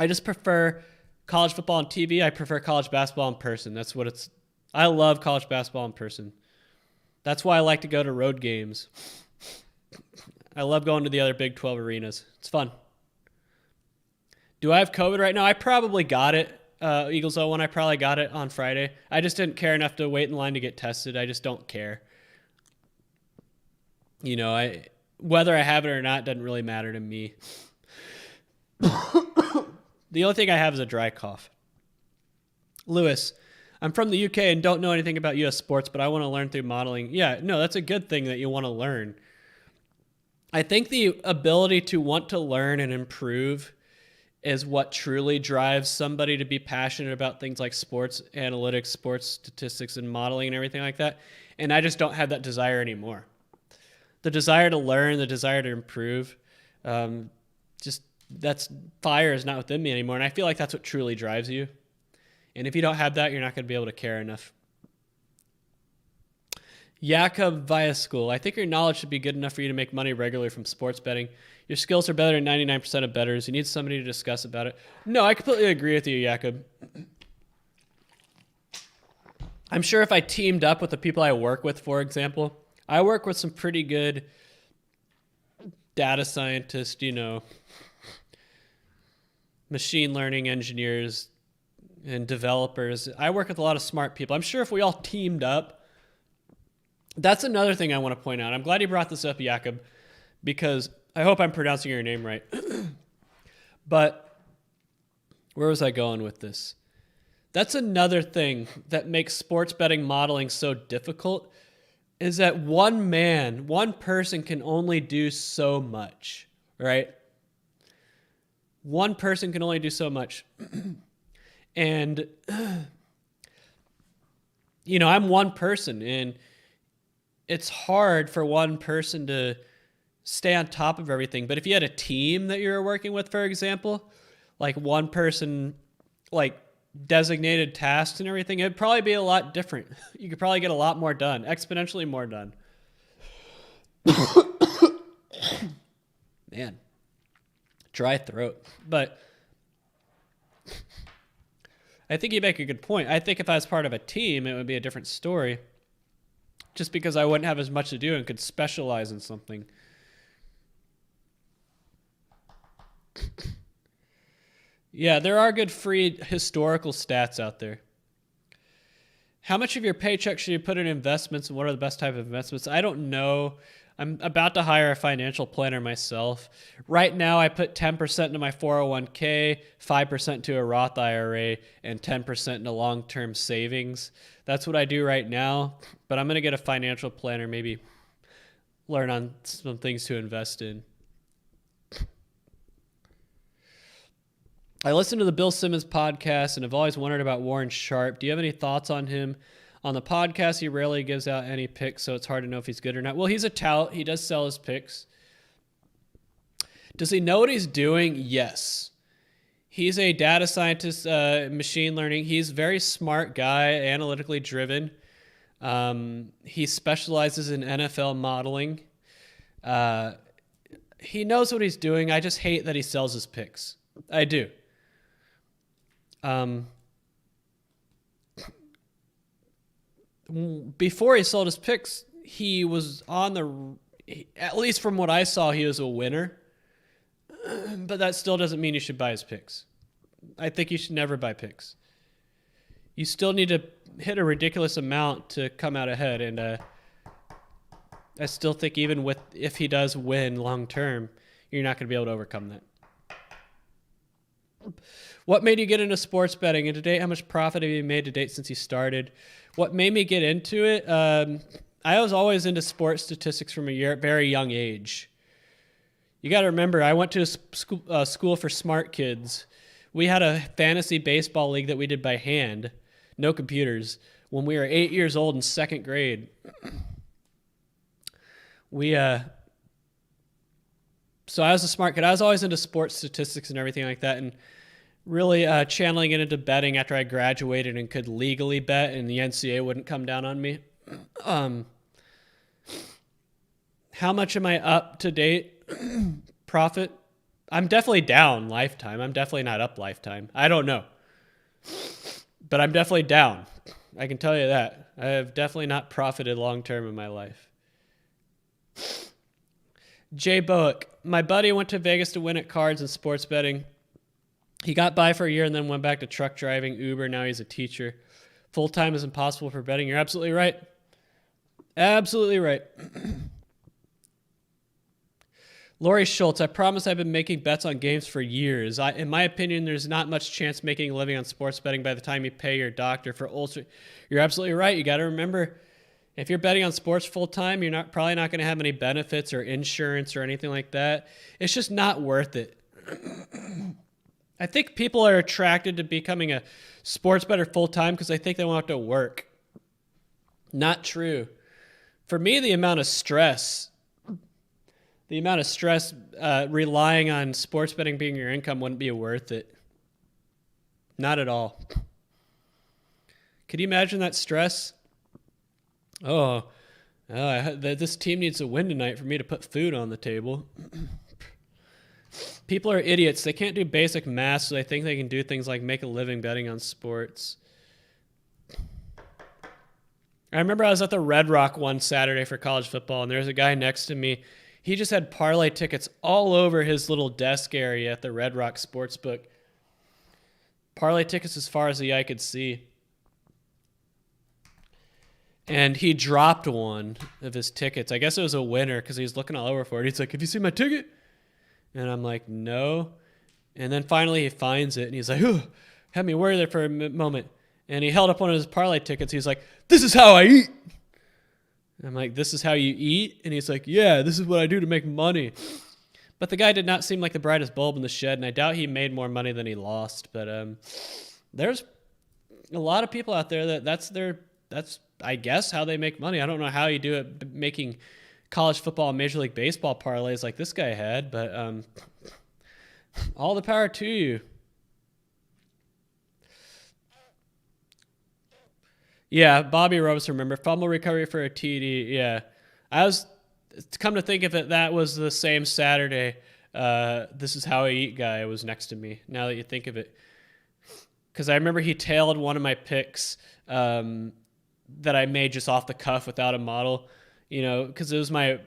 just prefer college football on TV. I prefer college basketball in person. That's what it's. I love college basketball in person. That's why I like to go to road games. I love going to the other Big 12 arenas. It's fun. Do I have COVID right now? I probably got it. Eagles 01, I probably got it on Friday. I just didn't care enough to wait in line to get tested. I just don't care. Whether I have it or not doesn't really matter to me. The only thing I have is a dry cough. Lewis, I'm from the UK and don't know anything about US sports, but I want to learn through modeling. Yeah, no, that's a good thing that you want to learn. I think the ability to want to learn and improve is what truly drives somebody to be passionate about things like sports analytics, sports statistics, and modeling and everything like that. And I just don't have that desire anymore. The desire to learn, the desire to improve, just that's fire is not within me anymore. And I feel like that's what truly drives you. And if you don't have that, you're not going to be able to care enough. Jakob via school. I think your knowledge should be good enough for you to make money regularly from sports betting. Your skills are better than 99% of bettors. You need somebody to discuss about it. No, I completely agree with you, Jakob. I'm sure if I teamed up with the people I work with, for example, I work with some pretty good data scientists, machine learning engineers and developers. I work with a lot of smart people. I'm sure if we all teamed up, that's another thing I want to point out. I'm glad you brought this up, Jakob, because I hope I'm pronouncing your name right. But where was I going with this? That's another thing that makes sports betting modeling so difficult, is that one person can only do so much, right? One person can only do so much. And, I'm one person, and it's hard for one person to stay on top of everything. But if you had a team that you were working with, for example, like one person, like designated tasks and everything, it'd probably be a lot different. You could probably get a lot more done, exponentially more done. Man, dry throat. But I think you make a good point. I think if I was part of a team, it would be a different story, just because I wouldn't have as much to do and could specialize in something. Yeah, there are good free historical stats out there. How much of your paycheck should you put in investments, and what are the best type of investments? I don't know. I'm about to hire a financial planner myself. Right now, I put 10% into my 401k, 5% into a Roth IRA, and 10% into long-term savings. That's what I do right now, but I'm going to get a financial planner, maybe learn on some things to invest in. I listened to the Bill Simmons podcast and have always wondered about Warren Sharp. Do you have any thoughts on him? On the podcast, he rarely gives out any picks, so it's hard to know if he's good or not. Well, he's a tout. He does sell his picks. Does he know what he's doing? Yes. He's a data scientist, machine learning. He's a very smart guy, analytically driven. He specializes in NFL modeling. He knows what he's doing. I just hate that he sells his picks. I do. Before he sold his picks, he was at least from what I saw, he was a winner. But that still doesn't mean you should buy his picks. I think you should never buy picks. You still need to hit a ridiculous amount to come out ahead. And I still think even if he does win long term, you're not going to be able to overcome that. What made you get into sports betting? And to date, how much profit have you made to date since you started? What made me get into it? I was always into sports statistics from a very young age. You got to remember, I went to a school for smart kids. We had a fantasy baseball league that we did by hand, no computers, when we were 8 years old in second grade. So I was a smart kid. I was always into sports statistics and everything like that, and really channeling it into betting after I graduated and could legally bet, and the NCAA wouldn't come down on me. How much am I up to date? Profit? I'm definitely down lifetime. I'm definitely not up lifetime. I don't know. But I'm definitely down. I can tell you that. I have definitely not profited long term in my life. Jay Bowick. My buddy went to Vegas to win at cards and sports betting. He got by for a year and then went back to truck driving, Uber. Now he's a teacher. Full-time is impossible for betting. You're absolutely right. Absolutely right. Lori Schultz, I promise I've been making bets on games for years. In my opinion, there's not much chance making a living on sports betting by the time you pay your doctor for ulcer. You're absolutely right. You got to remember, if you're betting on sports full-time, you're probably not going to have any benefits or insurance or anything like that. It's just not worth it. I think people are attracted to becoming a sports bettor full-time because they think they won't have to work. Not true. For me, the amount of stress The amount of stress relying on sports betting being your income wouldn't be worth it. Not at all. Could you imagine that stress? This team needs to win tonight for me to put food on the table. People are idiots. They can't do basic math, so they think they can do things like make a living betting on sports. I remember I was at the Red Rock one Saturday for college football, and there was a guy next to me. He just had parlay tickets all over his little desk area at the Red Rock Sportsbook. Parlay tickets as far as the eye could see. And he dropped one of his tickets. I guess it was a winner because he was looking all over for it. He's like, "Have you seen my ticket?" And I'm like, "No." And then finally he finds it, and he's like, "Ooh," had me worried there for a moment. And he held up one of his parlay tickets. He's like, "This is how I eat." And I'm like, "This is how you eat?" And he's like, "Yeah, this is what I do to make money." But the guy did not seem like the brightest bulb in the shed, and I doubt he made more money than he lost. But there's a lot of people out there that's I guess how they make money. I don't know how you do it making college football and Major League Baseball parlays like this guy had, but all the power to you. Yeah, Bobby Rose, remember, fumble recovery for a TD. Yeah, come to think of it, that was the same Saturday. This is how I eat guy was next to me, now that you think of it. Because I remember he tailed one of my picks that I made just off the cuff without a model, because it was my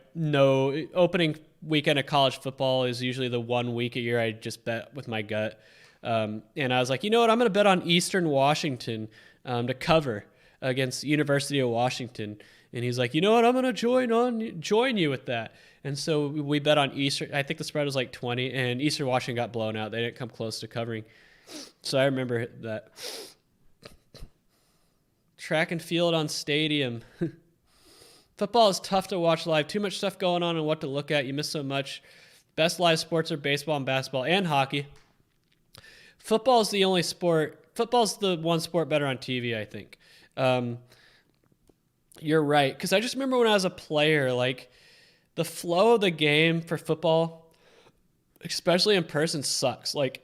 opening weekend of college football is usually the 1 week a year I just bet with my gut. And I was like, you know what, I'm going to bet on Eastern Washington to cover against University of Washington. And he's like, you know what, I'm going to join you with that. And so we bet on Eastern. I think the spread was like 20, and Eastern Washington got blown out. They didn't come close to covering. So I remember that. Track and field on stadium. Football is tough to watch live. Too much stuff going on and what to look at. You miss so much. Best live sports are baseball and basketball and hockey. Football is the only sport. Football's the one sport better on TV, I think. You're right. Because I just remember when I was a player, like the flow of the game for football, especially in person, sucks. Like,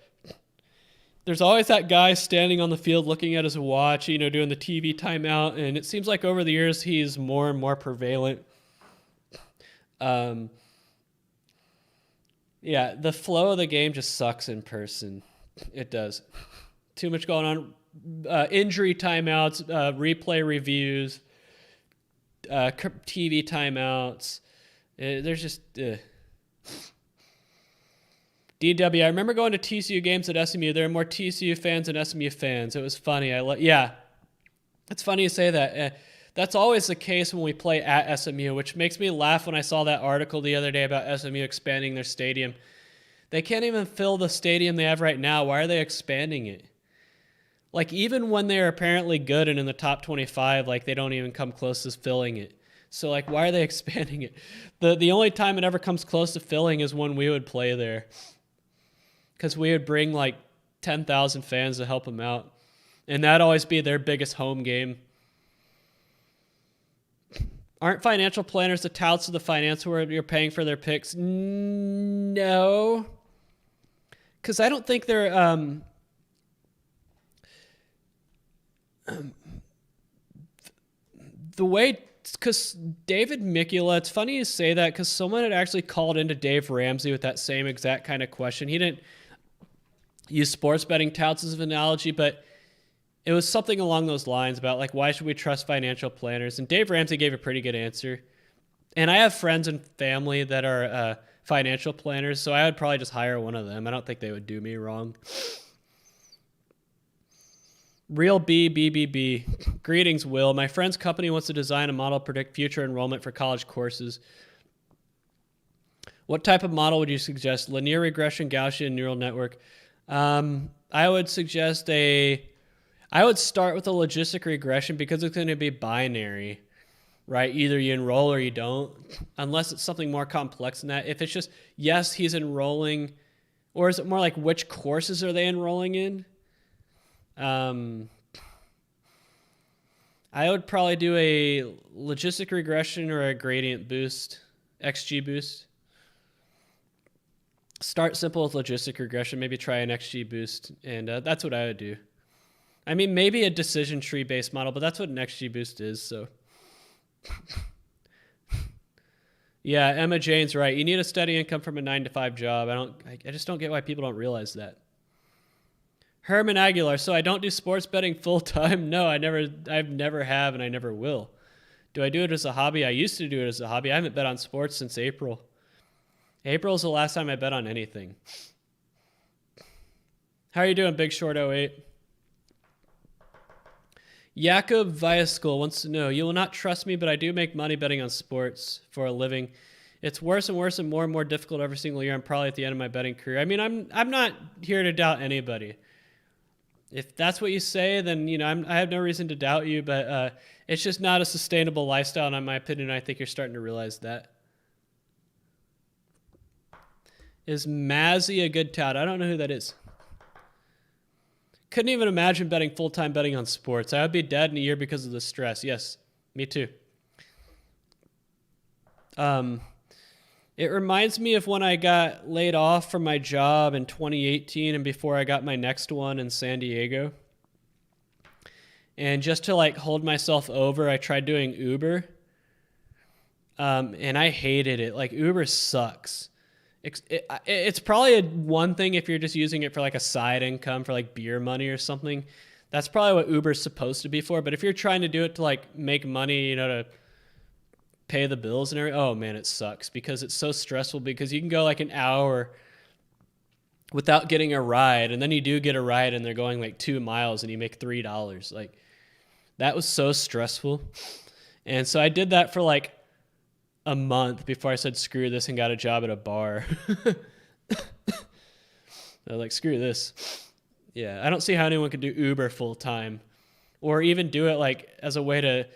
there's always that guy standing on the field looking at his watch, doing the TV timeout, and it seems like over the years he's more and more prevalent. Yeah, the flow of the game just sucks in person. It does. Too much going on. Injury timeouts, replay reviews, TV timeouts. There's just... DW, I remember going to TCU games at SMU. There are more TCU fans than SMU fans. It was funny. Yeah, it's funny you say that. That's always the case when we play at SMU, which makes me laugh when I saw that article the other day about SMU expanding their stadium. They can't even fill the stadium they have right now. Why are they expanding it? Like, even when they're apparently good and in the top 25, like, they don't even come close to filling it. So, like, why are they expanding it? The only time it ever comes close to filling is when we would play there. Because we would bring like 10,000 fans to help them out. And that'd always be their biggest home game. Aren't financial planners the touts of the finance where you're paying for their picks? No. Because I don't think they're... the way... Because David Mikula, it's funny you say that because someone had actually called into Dave Ramsey with that same exact kind of question. He didn't use sports betting touts as an analogy, but it was something along those lines about, like, why should we trust financial planners? And Dave Ramsey gave a pretty good answer. And I have friends and family that are financial planners, so I would probably just hire one of them. I don't think they would do me wrong. Real B. Greetings, Will. My friend's company wants to design a model to predict future enrollment for college courses. What type of model would you suggest? Linear regression, Gaussian, neural network? I would suggest I would start with a logistic regression because it's going to be binary, right? Either you enroll or you don't, unless it's something more complex than that. If it's just, yes, he's enrolling, or is it more like which courses are they enrolling in? I would probably do a logistic regression or a gradient boost, XG boost. Start simple with logistic regression, maybe try an XG boost, and that's what I would do. I mean, maybe a decision tree based model, but that's what an XG boost is. So yeah, Emma Jane's right. You need a steady income from a 9-to-5 job. I just don't get why people don't realize that. Herman Aguilar. So I don't do sports betting full time. No, I've never have, and I never will. Do I do it as a hobby? I used to do it as a hobby. I haven't bet on sports since April. April is the last time I bet on anything. How are you doing, Big Short 08? Jakob Viaskul wants to know, you will not trust me, but I do make money betting on sports for a living. It's worse and worse and more difficult every single year. I'm probably at the end of my betting career. I mean, I'm not here to doubt anybody. If that's what you say, then I have no reason to doubt you, but it's just not a sustainable lifestyle, and in my opinion, I think you're starting to realize that. Is Mazzy a good tout? I don't know who that is. Couldn't even imagine betting full-time betting on sports. I would be dead in a year because of the stress. Yes, me too. It reminds me of when I got laid off from my job in 2018 and before I got my next one in San Diego. And just to like hold myself over, I tried doing Uber. And I hated it. Like, Uber sucks. It's probably one thing if you're just using it for like a side income for like beer money or something. That's probably what Uber's supposed to be for. But if you're trying to do it to like make money, to pay the bills and everything, oh man, it sucks because it's so stressful, because you can go like an hour without getting a ride, and then you do get a ride and they're going like 2 miles and you make $3. Like, that was so stressful. And so I did that for like a month before I said screw this and got a job at a bar. I was like, screw this. Yeah, I don't see how anyone could do Uber full time, or even do it like as a way to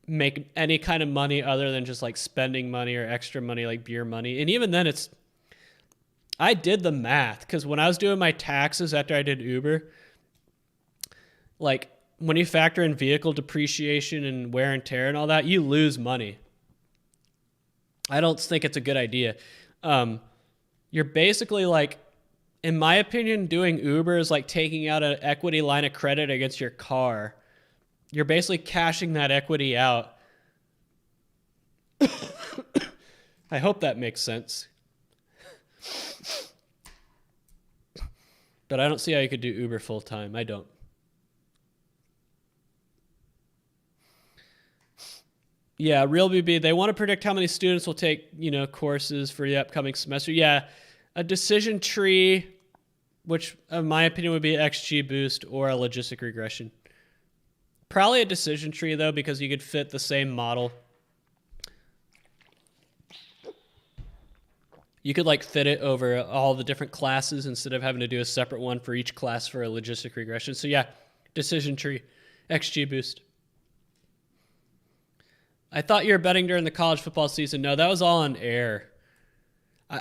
make any kind of money other than just like spending money or extra money, like beer money. And even then, I did the math, because when I was doing my taxes after I did Uber, like when you factor in vehicle depreciation and wear and tear and all that, you lose money. I don't think it's a good idea. You're basically like, in my opinion, doing Uber is like taking out an equity line of credit against your car. You're basically cashing that equity out. I hope that makes sense. But I don't see how you could do Uber full time. I don't. Yeah, Real BB, they want to predict how many students will take, courses for the upcoming semester. Yeah, a decision tree, which in my opinion would be XG boost or a logistic regression. Probably a decision tree though, because you could fit the same model. You could like fit it over all the different classes instead of having to do a separate one for each class for a logistic regression. So yeah, decision tree, XG boost. I thought you were betting during the college football season. No, that was all on air.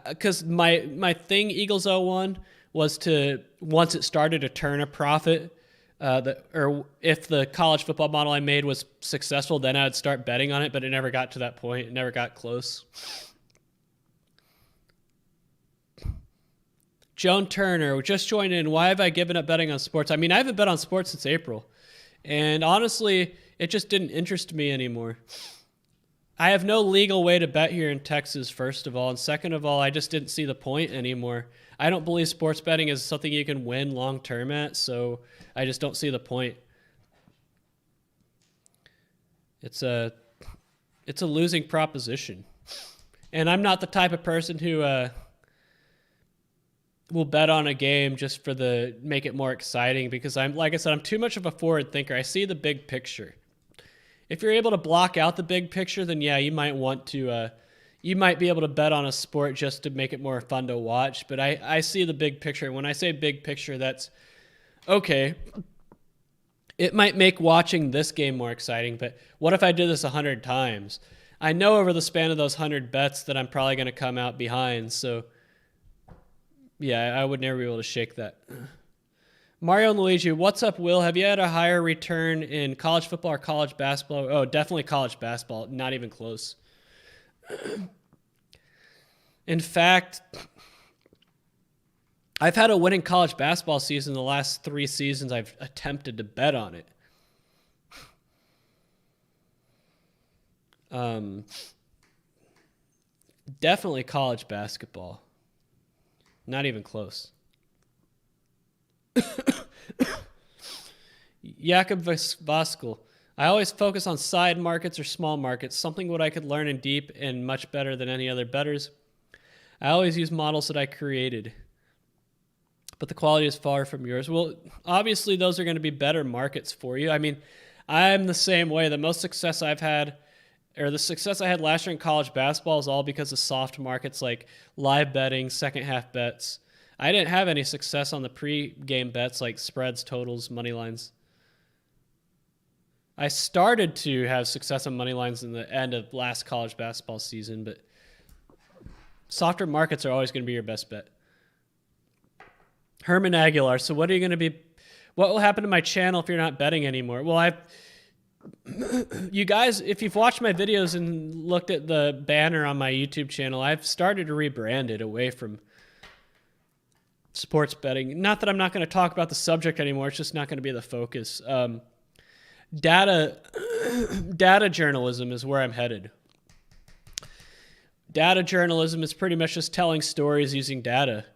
Because my thing, Eagles 01, was to, once it started to turn a profit, or if the college football model I made was successful, then I would start betting on it, but it never got to that point. It never got close. Joan Turner, just joined in. Why have I given up betting on sports? I mean, I haven't bet on sports since April. And honestly, it just didn't interest me anymore. I have no legal way to bet here in Texas, first of all. And second of all, I just didn't see the point anymore. I don't believe sports betting is something you can win long term at, so I just don't see the point. It's a losing proposition. And I'm not the type of person who will bet on a game just for make it more exciting, because like I said, I'm too much of a forward thinker. I see the big picture. If you're able to block out the big picture, then yeah, you might want to, you might be able to bet on a sport just to make it more fun to watch. But I see the big picture. When I say big picture, that's okay. It might make watching this game more exciting, but what if I did this 100 times? I know over the span of those 100 bets that I'm probably going to come out behind. So yeah, I would never be able to shake that. Mario and Luigi, what's up, Will? Have you had a higher return in college football or college basketball? Oh, definitely college basketball. Not even close. In fact, I've had a winning college basketball season the last 3 seasons I've attempted to bet on it. Definitely college basketball. Not even close. Jakob Voskel. I always focus on side markets or small markets, something what I could learn in deep and much better than any other bettors. I always use models that I created, but the quality is far from yours. Well, obviously those are going to be better markets for you. I mean, I'm the same way. The most success I've had, or the success I had last year in college basketball, is all because of soft markets like live betting, second half bets. I didn't have any success on the pre-game bets like spreads, totals, money lines. I started to have success on money lines in the end of last college basketball season, but softer markets are always going to be your best bet. Herman Aguilar. So what will happen to my channel if you're not betting anymore? Well, you guys, if you've watched my videos and looked at the banner on my YouTube channel, I've started to rebrand it away from sports betting. Not that I'm not going to talk about the subject anymore. It's just not going to be the focus. Data journalism is where I'm headed. Data journalism is pretty much just telling stories using data.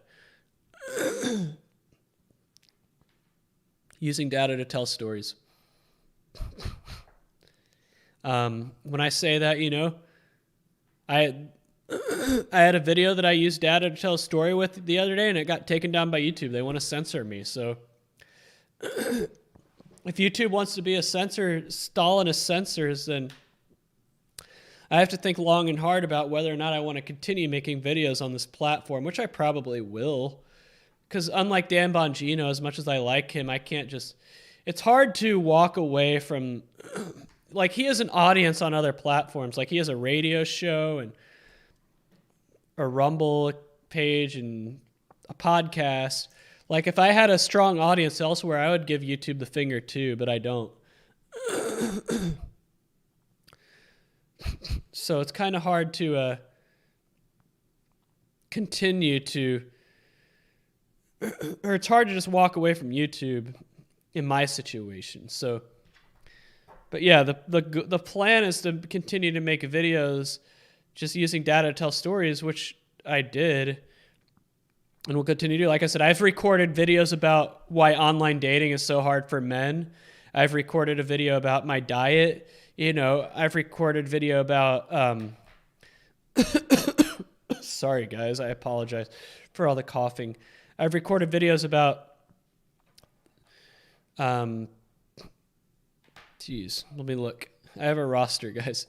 Using data to tell stories. When I say that, I had a video that I used data to tell a story with the other day, and it got taken down by YouTube. They want to censor me, so if YouTube wants to be a censor, Stalinist censors, then I have to think long and hard about whether or not I want to continue making videos on this platform, which I probably will. Because unlike Dan Bongino, as much as I like him, I can't just... It's hard to walk away from... Like, he has an audience on other platforms. Like, he has a radio show and a Rumble page and a podcast. Like, if I had a strong audience elsewhere, I would give YouTube the finger too, but I don't. So it's kind of hard to continue to... Or it's hard to just walk away from YouTube in my situation. So, but yeah, the plan is to continue to make videos just using data to tell stories, which I did and will continue to do. Like I said, I've recorded videos about why online dating is so hard for men. I've recorded a video about my diet. I've recorded video about... Sorry, guys. I apologize for all the coughing. I've recorded videos about... Geez, let me look. I have a roster, guys.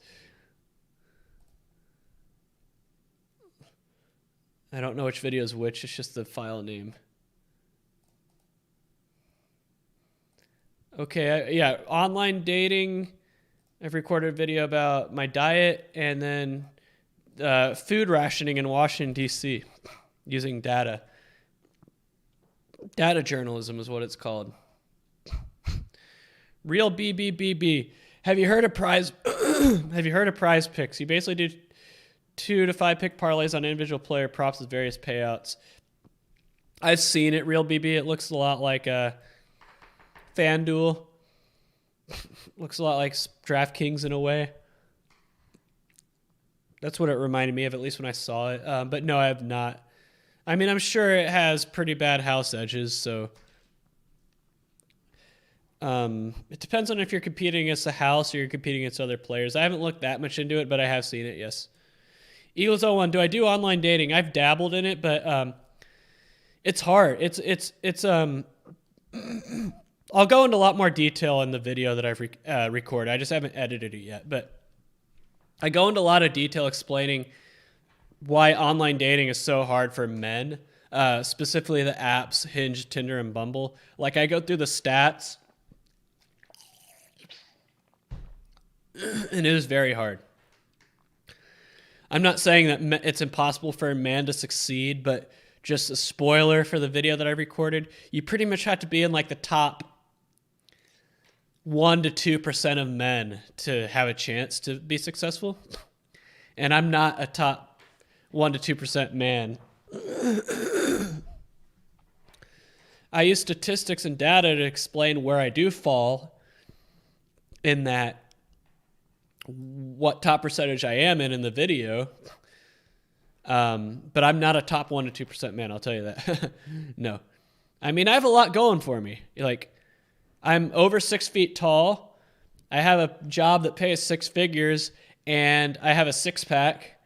I don't know which video is which. It's just the file name. Okay, yeah, online dating. I've recorded a video about my diet and then food rationing in Washington, D.C. using data. Data journalism is what it's called. Real BBBB. Have you heard of prize? Have you heard of Prize Picks? You basically do 2 to 5 pick parlays on individual player props with various payouts. I've seen it. Real BB. It looks a lot like FanDuel. Looks a lot like DraftKings in a way. That's what it reminded me of, at least when I saw it. But no, I have not. I mean, I'm sure it has pretty bad house edges, so it depends on if you're competing against the house or you're competing against other players. I haven't looked that much into it, but I have seen it, yes. Eagles 01, do I do online dating? I've dabbled in it, but it's hard. It's I'll go into a lot more detail in the video that I've recorded. I just haven't edited it yet, but I go into a lot of detail explaining why online dating is so hard for men, specifically the apps Hinge, Tinder, and Bumble. Like, I go through the stats, and it is very hard. I'm not saying that it's impossible for a man to succeed, but just a spoiler for the video that I recorded, you pretty much have to be in like the top 1 to 2% of men to have a chance to be successful. And I'm not a top 1 to 2% man. I use statistics and data to explain where I do fall in that, what top percentage I am in the video. But I'm not a top 1% to 2% man, I'll tell you that. No. I mean, I have a lot going for me. Like, I'm over 6 feet tall. I have a job that pays 6 figures, and I have a six-pack.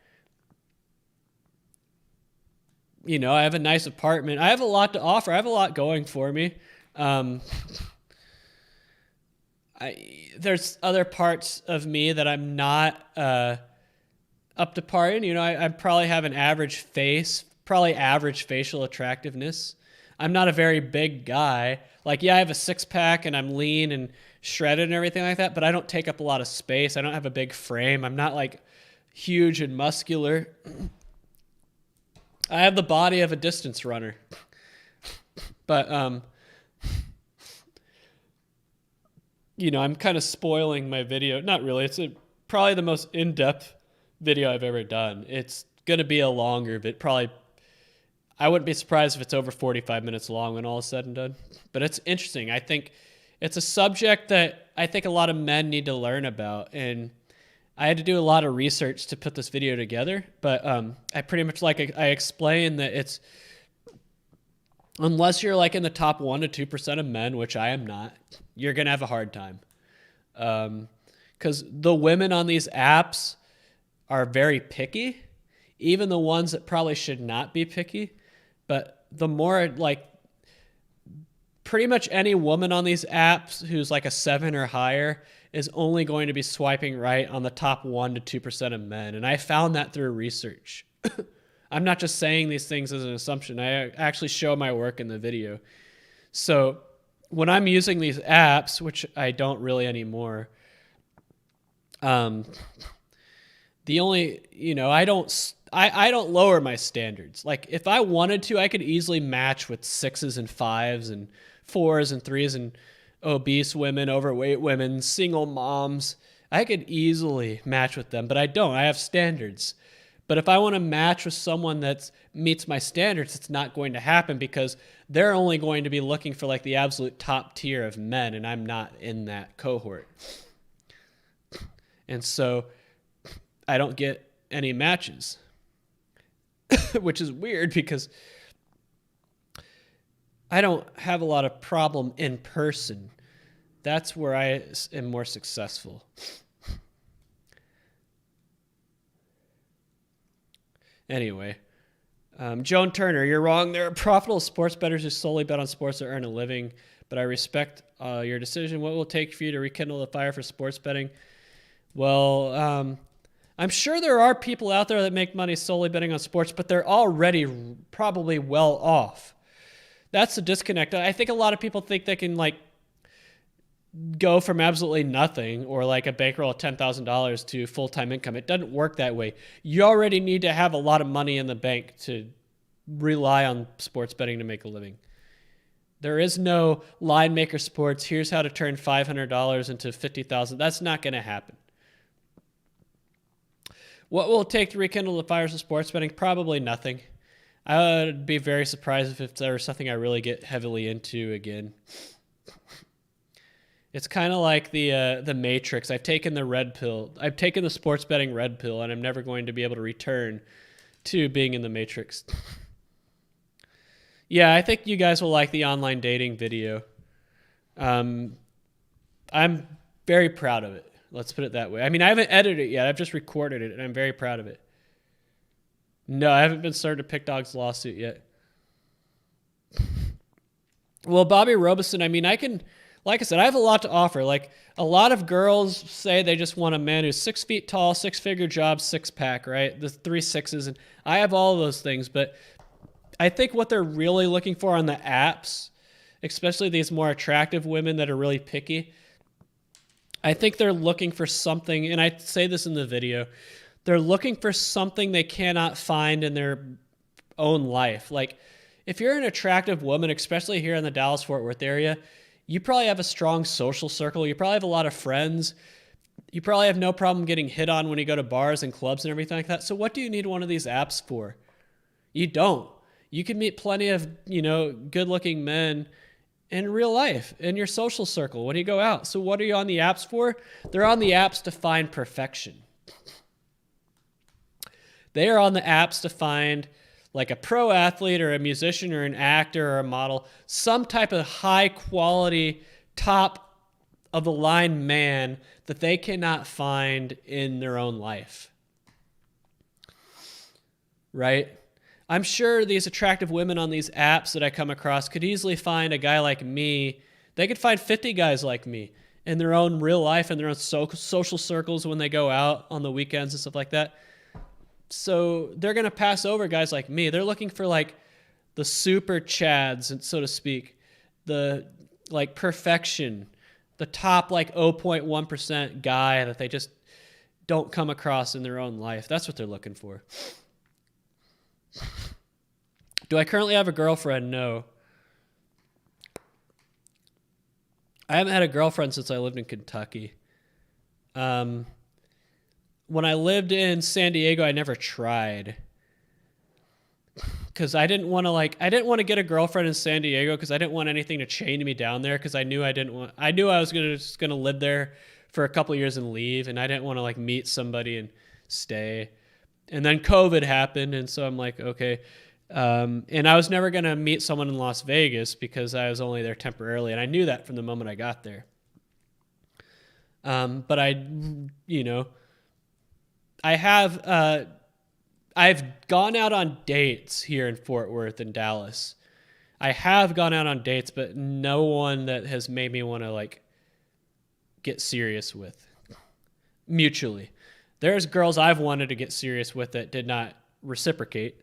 You know, I have a nice apartment. I have a lot to offer. I have a lot going for me. There's other parts of me that I'm not up to par in. You know, I probably have an average face, probably average facial attractiveness. I'm not a very big guy. Like, yeah, I have a six-pack and I'm lean and shredded and everything like that, but I don't take up a lot of space. I don't have a big frame. I'm not like huge and muscular. I have the body of a distance runner. But, you know, I'm kind of spoiling my video. Not really. It's probably the most in-depth video I've ever done. It's going to be a longer bit. Probably, I wouldn't be surprised if it's over 45 minutes long when all is said and done. But it's interesting. I think it's a subject that I think a lot of men need to learn about. And I had to do a lot of research to put this video together, but I pretty much, like, I explained that it's, unless you're like in the top 1% to 2% of men, which I am not, you're going to have a hard time. Because the women on these apps are very picky, even the ones that probably should not be picky. But the more, like, pretty much any woman on these apps who's like a 7 or higher is only going to be swiping right on the top 1% to 2% of men. And I found that through research. I'm not just saying these things as an assumption. I actually show my work in the video. So when I'm using these apps, which I don't really anymore, the only, you know, I don't lower my standards. Like, if I wanted to, I could easily match with 6s and 5s and 4s and 3s and obese women, overweight women, single moms. I could easily match with them, but I don't. I have standards. But if I want to match with someone that meets my standards, it's not going to happen, because they're only going to be looking for like the absolute top tier of men, and I'm not in that cohort. And so I don't get any matches, which is weird because I don't have a lot of problem in person. That's where I am more successful. Anyway, Joan Turner, you're wrong. There are profitable sports bettors who solely bet on sports to earn a living, but I respect your decision. What will it take for you to rekindle the fire for sports betting? Well, I'm sure there are people out there that make money solely betting on sports, but they're already probably well off. That's the disconnect. I think a lot of people think they can, like, go from absolutely nothing or like a bankroll of $10,000 to full-time income. It doesn't work that way. You already need to have a lot of money in the bank to rely on sports betting to make a living. There is no line maker sports. Here's how to turn $500 into $50,000. That's not going to happen. What will it take to rekindle the fires of sports betting? Probably nothing. I would be very surprised if there was something I really get heavily into again. It's kind of like the Matrix. I've taken the red pill. I've taken the sports betting red pill, and I'm never going to be able to return to being in the Matrix. Yeah, I think you guys will like the online dating video. I'm very proud of it. Let's put it that way. I mean, I haven't edited it yet. I've just recorded it, and I'm very proud of it. No, I haven't been started a Pick Dog's lawsuit yet. Well, Bobby Robeson, I mean, like I said, I have a lot to offer. Like, a lot of girls say they just want a man who's 6 feet tall, 6-figure job, six-pack, right? The 3 6s. And I have all of those things. But I think what they're really looking for on the apps, especially these more attractive women that are really picky, I think they're looking for something, and I say this in the video, they're looking for something they cannot find in their own life. Like, if you're an attractive woman, especially here in the Dallas-Fort Worth area, you probably have a strong social circle. You probably have a lot of friends. You probably have no problem getting hit on when you go to bars and clubs and everything like that. So what do you need one of these apps for? You don't. You can meet plenty of, good-looking men in real life, in your social circle when you go out. So what are you on the apps for? They're on the apps to find perfection. They are on the apps to find like a pro athlete or a musician or an actor or a model, some type of high quality, top of the line man that they cannot find in their own life. Right? I'm sure these attractive women on these apps that I come across could easily find a guy like me. They could find 50 guys like me in their own real life and their own social circles when they go out on the weekends and stuff like that. So they're going to pass over guys like me. They're looking for like the super chads, so to speak, the like perfection, the top like 0.1% guy that they just don't come across in their own life. That's what they're looking for. Do I currently have a girlfriend? No. I haven't had a girlfriend since I lived in Kentucky. When I lived in San Diego, I never tried. Because I didn't want to get a girlfriend in San Diego because I didn't want anything to chain me down there because I knew I was just gonna live there for a couple of years and leave, and I didn't want to like meet somebody and stay. And then COVID happened, and so I'm like, okay. And I was never going to meet someone in Las Vegas because I was only there temporarily, and I knew that from the moment I got there. But I've gone out on dates here in Fort Worth and Dallas. I have gone out on dates, but no one that has made me want to like get serious with mutually. There's girls I've wanted to get serious with that did not reciprocate.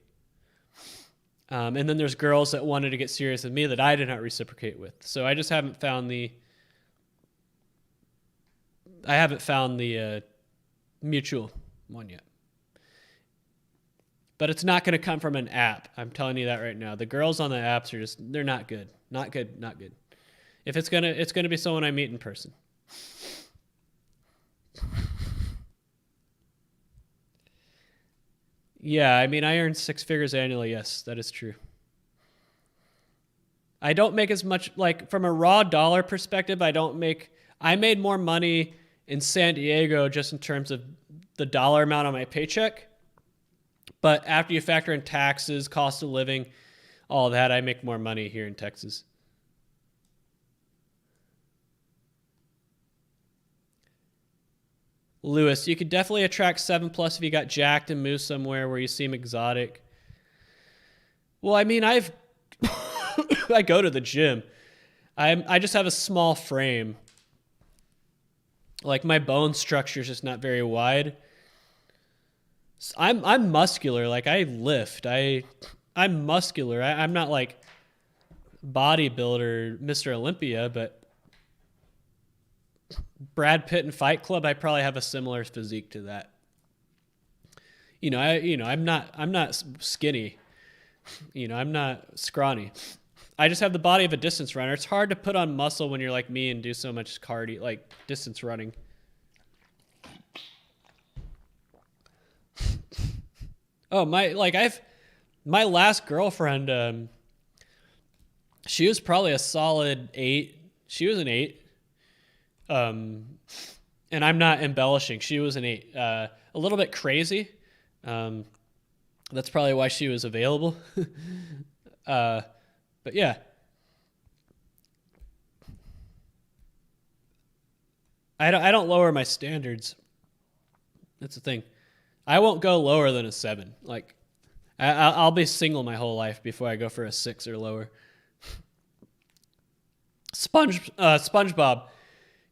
And then there's girls that wanted to get serious with me that I did not reciprocate with. So I just haven't found the mutual one yet. But it's not going to come from an app. I'm telling you that right now. The girls on the apps are they're not good. Not good. If it's going to be someone I meet in person. Yeah, I mean, I earn 6 figures annually. Yes, that is true. I don't make as much, like, from a raw dollar perspective, I made more money in San Diego just in terms of the dollar amount on my paycheck. But after you factor in taxes, cost of living, all that, I make more money here in Texas. Lewis, you could definitely attract 7+ if you got jacked and moved somewhere where you seem exotic. Well, I mean, I go to the gym. I just have a small frame. Like my bone structure is just not very wide. I'm muscular. Like I lift. I'm muscular. I'm not like bodybuilder, Mr. Olympia, but Brad Pitt in Fight Club, I probably have a similar physique to that. I'm not skinny. I'm not scrawny. I just have the body of a distance runner. It's hard to put on muscle when you're like me and do so much cardio, like distance running. Oh, my last girlfriend, she was probably a solid 8. She was an 8. And I'm not embellishing. She was an 8. A little bit crazy. That's probably why she was available. But yeah. I don't lower my standards. That's the thing. I won't go lower than a 7. Like, I'll be single my whole life before I go for a 6 or lower. SpongeBob.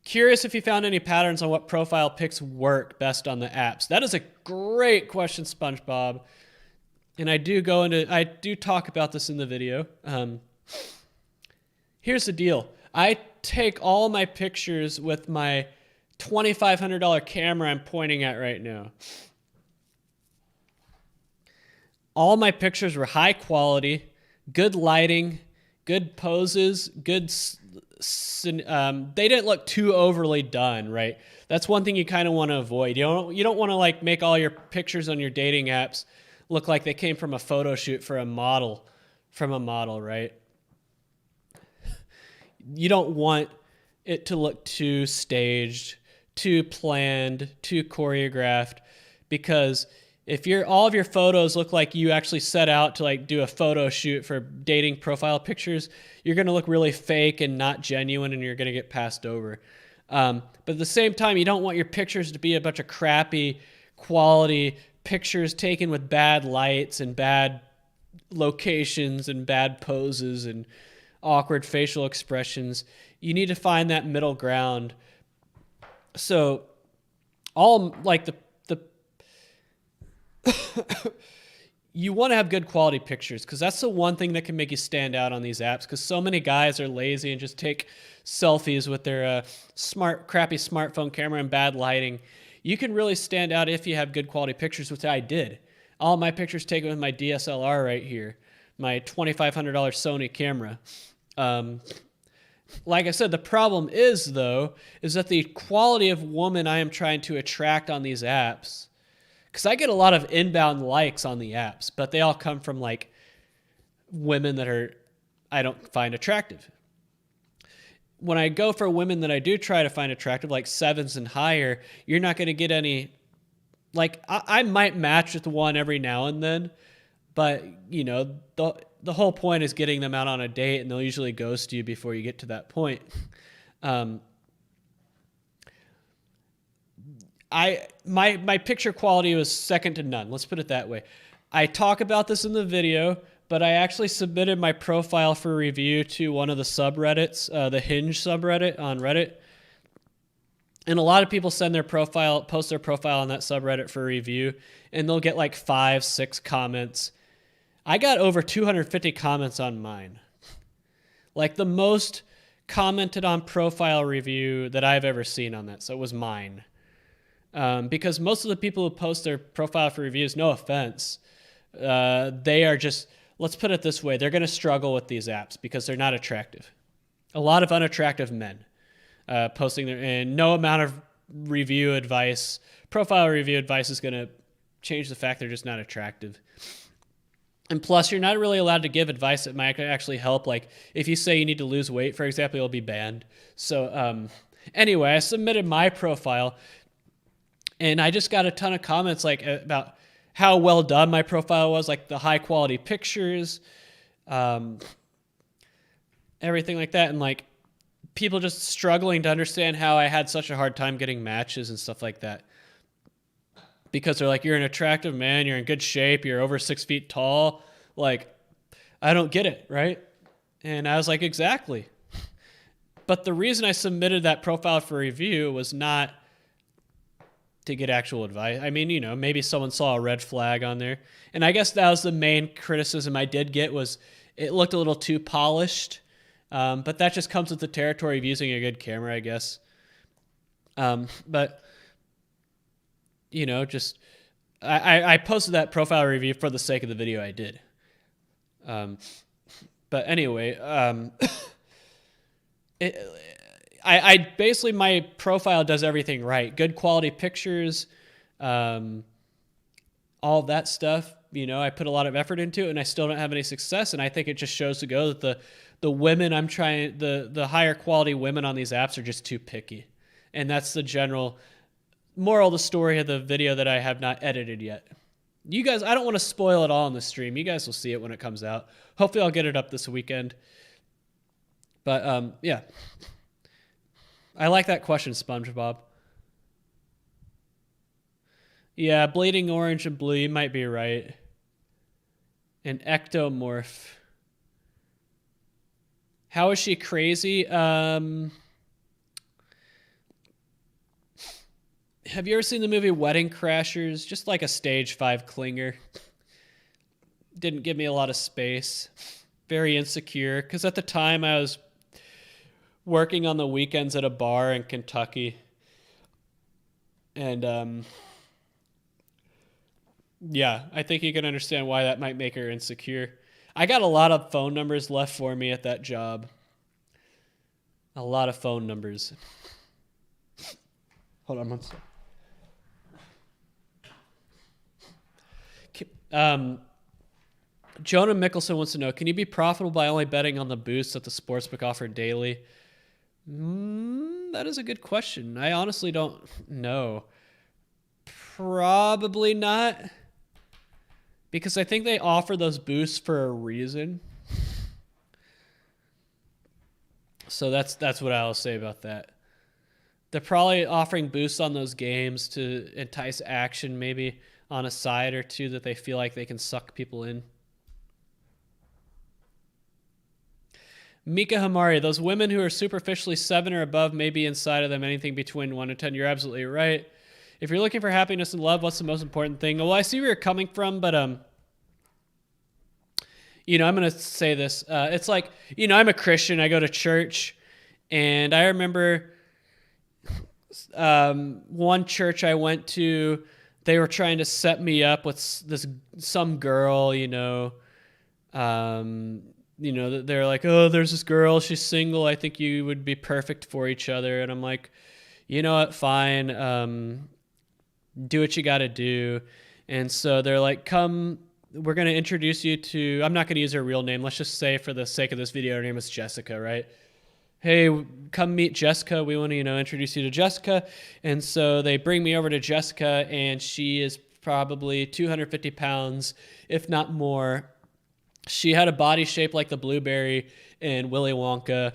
Curious if you found any patterns on what profile pics work best on the apps. That is a great question, SpongeBob. And I do talk about this in the video. Here's the deal. I take all my pictures with my $2,500 camera I'm pointing at right now. All my pictures were high quality, good lighting, good poses, good. They didn't look too overly done, right? That's one thing you kind of want to avoid. You don't want to like make all your pictures on your dating apps look like they came from a photo shoot for a model, from a model, right? You don't want it to look too staged, too planned, too choreographed, because if all of your photos look like you actually set out to like do a photo shoot for dating profile pictures, you're going to look really fake and not genuine, and you're going to get passed over. But at the same time, you don't want your pictures to be a bunch of crappy quality pictures taken with bad lights and bad locations and bad poses and awkward facial expressions. You need to find that middle ground. So all like the you want to have good quality pictures, because that's the one thing that can make you stand out on these apps, because so many guys are lazy and just take selfies with their crappy smartphone camera and bad lighting. You can really stand out if you have good quality pictures, which I did. All my pictures taken with my DSLR right here, my $2,500 Sony camera. Like I said, the problem is that the quality of woman I am trying to attract on these apps, because I get a lot of inbound likes on the apps, but they all come from like women that I don't find attractive. When I go for women that I do try to find attractive, like 7s and higher, you're not going to get any. Like I might match with one every now and then, but you know, the whole point is getting them out on a date, and they'll usually ghost you before you get to that point. My picture quality was second to none. Let's put it that way. I talk about this in the video, but I actually submitted my profile for review to one of the subreddits, the Hinge subreddit on Reddit. And a lot of people post their profile on that subreddit for review, and they'll get like 5-6 comments. I got over 250 comments on mine. Like the most commented on profile review that I've ever seen on that. So it was mine. Because most of the people who post their profile for reviews, no offense, they are just, let's put it this way, they're going to struggle with these apps because they're not attractive. A lot of unattractive men posting and no amount of profile review advice is going to change the fact they're just not attractive. And plus, you're not really allowed to give advice that might actually help. Like if you say you need to lose weight, for example, you'll be banned. So anyway, I submitted my profile, and I just got a ton of comments like about how well done my profile was, like the high quality pictures, everything like that. And like people just struggling to understand how I had such a hard time getting matches and stuff like that. Because they're like, you're an attractive man, you're in good shape, you're over 6 feet tall. Like, I don't get it, right? And I was like, exactly. But the reason I submitted that profile for review was not to get actual advice. I mean, you know, maybe someone saw a red flag on there. And I guess that was the main criticism I did get, was it looked a little too polished. But that just comes with the territory of using a good camera, I guess. But you know, just I posted that profile review for the sake of the video I did. But anyway, I basically, my profile does everything right. Good quality pictures, all that stuff. You know, I put a lot of effort into it, and I still don't have any success. And I think it just shows to go that the women the higher quality women on these apps are just too picky. And that's the general moral of the story of the video that I have not edited yet. You guys, I don't want to spoil it all in the stream. You guys will see it when it comes out. Hopefully I'll get it up this weekend. But yeah. I like that question, SpongeBob. Yeah, bleeding orange and blue, you might be right. An ectomorph. How is she crazy? Have you ever seen the movie Wedding Crashers? Just like a stage 5 clinger. Didn't give me a lot of space. Very insecure. Because at the time I was working on the weekends at a bar in Kentucky. And yeah, I think you can understand why that might make her insecure. I got a lot of phone numbers left for me at that job. A lot of phone numbers. Hold on one second. Jonah Mickelson wants to know, can you be profitable by only betting on the boosts that the sportsbook offer daily? That is a good question. I honestly don't know. Probably not. Because I think they offer those boosts for a reason. So that's what I'll say about that. They're probably offering boosts on those games to entice action, maybe on a side or two that they feel like they can suck people in. Mika Hamari, those women who are superficially 7 or above may be inside of them anything between 1 and 10. You're absolutely right. If you're looking for happiness and love, what's the most important thing? Well, I see where you're coming from, but I'm going to say this. It's like, I'm a Christian. I go to church, and I remember one church I went to, they were trying to set me up with some girl, they're like, oh, there's this girl, she's single, I think you would be perfect for each other. And I'm like, you know what, fine, do what you got to do. And so they're like, come, we're going to introduce you to, I'm not going to use her real name, let's just say for the sake of this video, her name is Jessica, right? Hey, come meet Jessica. We want to, introduce you to Jessica. And so they bring me over to Jessica, and she is probably 250 pounds, if not more. She had a body shape like the blueberry in Willy Wonka.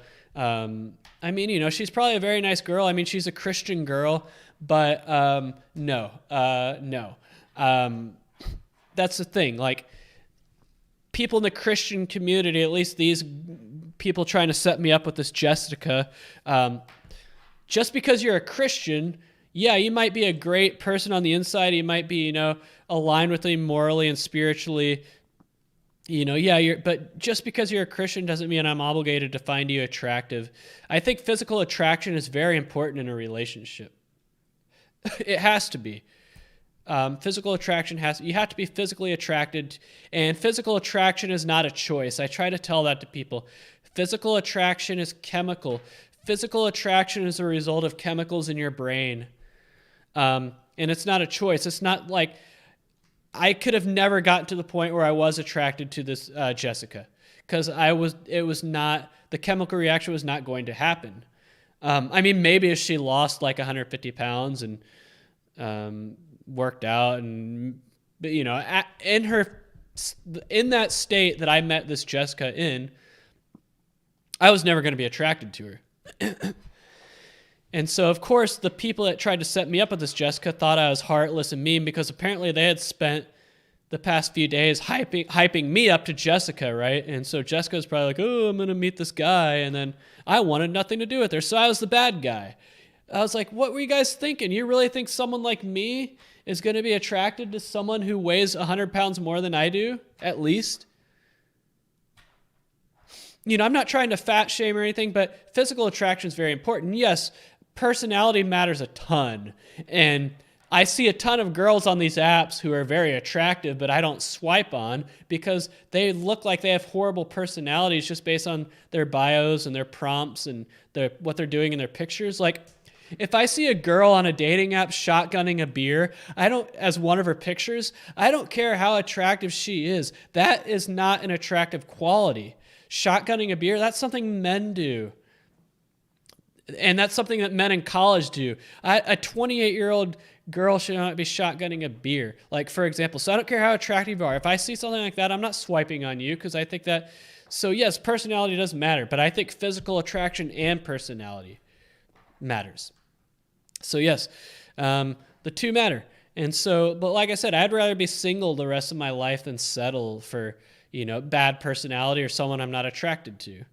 She's probably a very nice girl. I mean, she's a Christian girl, but no. That's the thing. Like, people in the Christian community, at least these people trying to set me up with this Jessica, just because you're a Christian, yeah, you might be a great person on the inside. You might be, aligned with me morally and spiritually. But just because you're a Christian doesn't mean I'm obligated to find you attractive. I think physical attraction is very important in a relationship. It has to be. Physical attraction you have to be physically attracted, and physical attraction is not a choice. I try to tell that to people. Physical attraction is chemical. Physical attraction is a result of chemicals in your brain. And it's not a choice. It's not like I could have never gotten to the point where I was attracted to this Jessica, because the chemical reaction was not going to happen. Maybe if she lost like 150 pounds and worked out, but in that state that I met this Jessica in, I was never going to be attracted to her. And so, of course, the people that tried to set me up with this Jessica thought I was heartless and mean, because apparently they had spent the past few days hyping me up to Jessica, right? And so Jessica was probably like, oh, I'm going to meet this guy. And then I wanted nothing to do with her, so I was the bad guy. I was like, what were you guys thinking? You really think someone like me is going to be attracted to someone who weighs 100 pounds more than I do, at least? I'm not trying to fat shame or anything, but physical attraction is very important. Yes, personality matters a ton. And I see a ton of girls on these apps who are very attractive, but I don't swipe on because they look like they have horrible personalities just based on their bios and their prompts and what they're doing in their pictures. Like, if I see a girl on a dating app shotgunning a beer, as one of her pictures, I don't care how attractive she is. That is not an attractive quality. Shotgunning a beer, that's something men do. And that's something that men in college do. A 28-year-old girl should not be shotgunning a beer, like, for example. So I don't care how attractive you are. If I see something like that, I'm not swiping on you, because I think that... So yes, personality does matter, but I think physical attraction and personality matters. So yes, the two matter. And so, but like I said, I'd rather be single the rest of my life than settle for, bad personality or someone I'm not attracted to.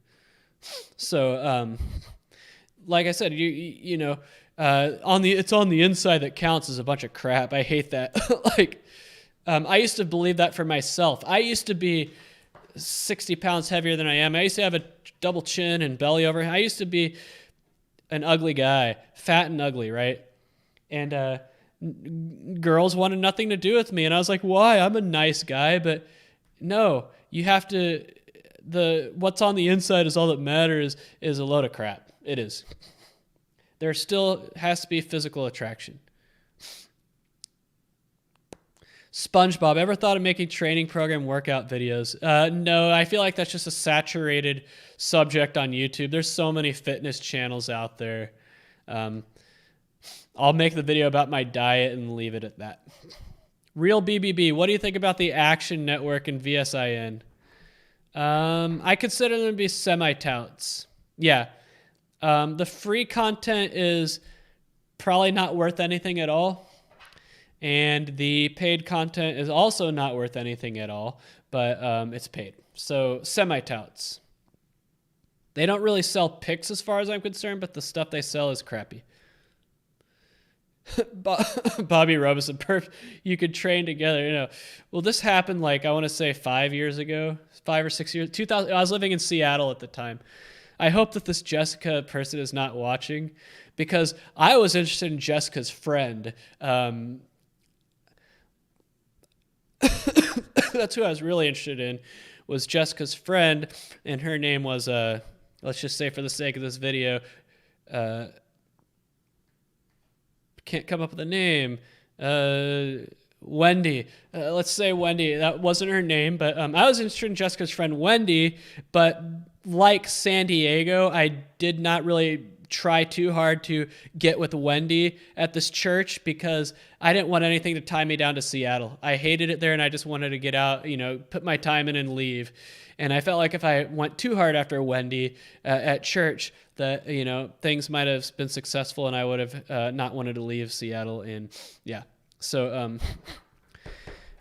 So, like I said, it's on the inside that counts is a bunch of crap. I hate that. I used to believe that for myself. I used to be 60 pounds heavier than I am. I used to have a double chin and belly over. I used to be an ugly guy, fat and ugly, right? And girls wanted nothing to do with me. And I was like, why? I'm a nice guy. But no, you have to, what's on the inside is all that matters is a load of crap. It is. There still has to be physical attraction. SpongeBob, ever thought of making training program workout videos? No, I feel like that's just a saturated subject on YouTube. There's so many fitness channels out there. I'll make the video about my diet and leave it at that. Real BBB, what do you think about the Action Network and VSIN? I consider them to be semi-touts. Yeah. The free content is probably not worth anything at all. And the paid content is also not worth anything at all, but it's paid. So semi-touts. They don't really sell pics as far as I'm concerned, but the stuff they sell is crappy. Bobby Robinson, you could train together. You know, well, this happened like, I want to say 5 years ago, 5 or 6 years. 2000. I was living in Seattle at the time. I hope that this Jessica person is not watching, because I was interested in Jessica's friend. That's who I was really interested in, was Jessica's friend, and her name was, let's just say for the sake of this video, can't come up with a name, Wendy. Let's say Wendy. That wasn't her name, but I was interested in Jessica's friend Wendy, but like San Diego, I did not really try too hard to get with Wendy at this church because I didn't want anything to tie me down to Seattle. I hated it there and I just wanted to get out, you know, put my time in and leave. And I felt like if I went too hard after Wendy at church, that, you know, things might have been successful and I would have not wanted to leave Seattle. And yeah, so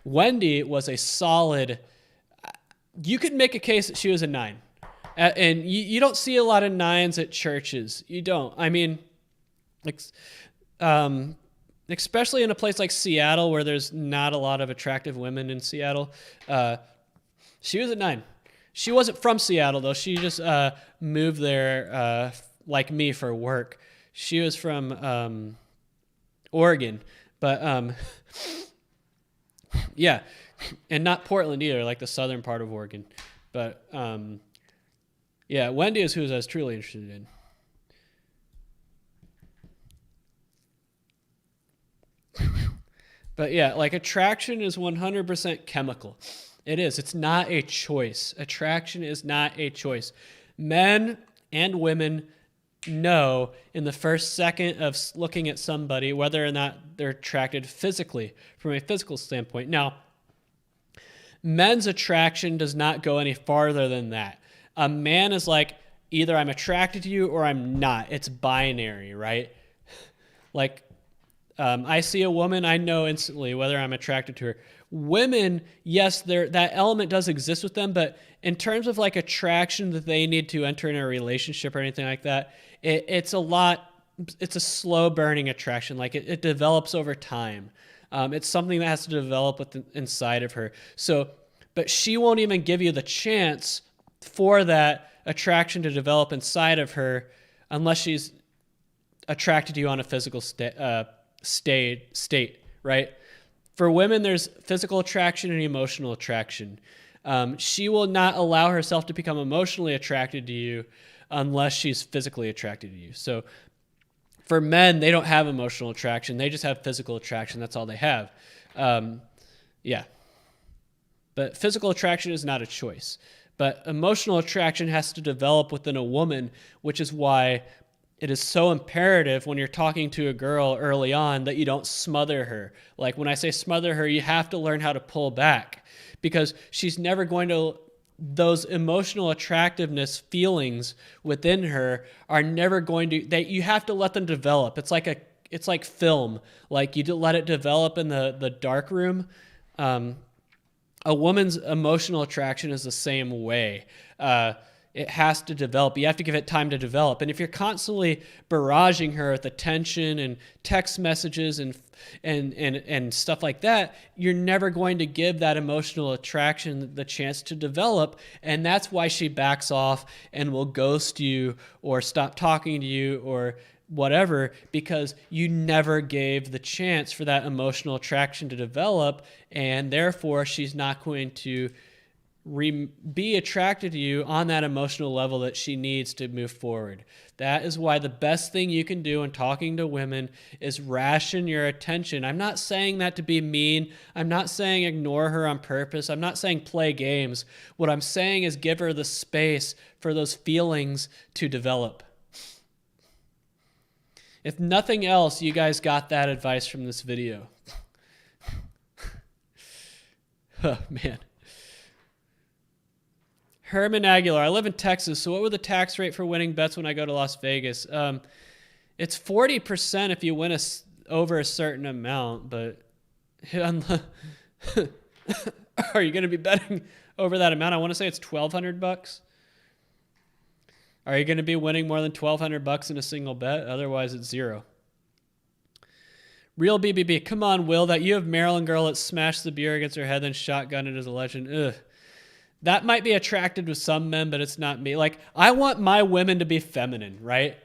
Wendy was a solid, you could make a case that she was a 9. And you don't see a lot of 9s at churches. You don't. I mean, especially in a place like Seattle where there's not a lot of attractive women in Seattle. She was a 9. She wasn't from Seattle, though. She just moved there like me for work. She was from Oregon. But, yeah, and not Portland either, like the southern part of Oregon. But, yeah, Wendy is who I was truly interested in. But yeah, like attraction is 100% chemical. It is. It's not a choice. Attraction is not a choice. Men and women know in the first second of looking at somebody whether or not they're attracted physically, from a physical standpoint. Now, men's attraction does not go any farther than that. A man is like, either I'm attracted to you or I'm not. It's binary, right? Like, I see a woman, I know instantly whether I'm attracted to her. Women, yes, that element does exist with them, but in terms of like attraction that they need to enter in a relationship or anything like that, it's a slow burning attraction. Like it develops over time. It's something that has to develop inside of her. So, but she won't even give you the chance for that attraction to develop inside of her unless she's attracted to you on a physical state, right? For women, there's physical attraction and emotional attraction. She will not allow herself to become emotionally attracted to you unless she's physically attracted to you. So for men, they don't have emotional attraction. They just have physical attraction. That's all they have. Yeah. But physical attraction is not a choice. But emotional attraction has to develop within a woman, which is why it is so imperative when you're talking to a girl early on that you don't smother her. Like when I say smother her, you have to learn how to pull back because she's never going to, those emotional attractiveness feelings within her are never going to, you have to let them develop. It's like film. Like you let it develop in the dark room. A woman's emotional attraction is the same way. It has to develop. You have to give it time to develop. And if you're constantly barraging her with attention and text messages and stuff like that, you're never going to give that emotional attraction the chance to develop. And that's why she backs off and will ghost you or stop talking to you or whatever, because you never gave the chance for that emotional attraction to develop, and therefore she's not going to be attracted to you on that emotional level that she needs to move forward. That is why the best thing you can do in talking to women is ration your attention. I'm not saying that to be mean. I'm not saying ignore her on purpose. I'm not saying play games. What I'm saying is give her the space for those feelings to develop. If nothing else, you guys got that advice from this video. Oh, man. Herman Aguilar, I live in Texas, so what would the tax rate for winning bets when I go to Las Vegas? It's 40% if you win over a certain amount, but are you going to be betting over that amount? I want to say it's $1,200. Are you going to be winning more than $1,200 in a single bet? Otherwise, it's zero. Real BBB, come on, Will, that you have Maryland girl that smashed the beer against her head, then shotgunned it as a legend. Ugh. That might be attractive to some men, but it's not me. Like, I want my women to be feminine, right?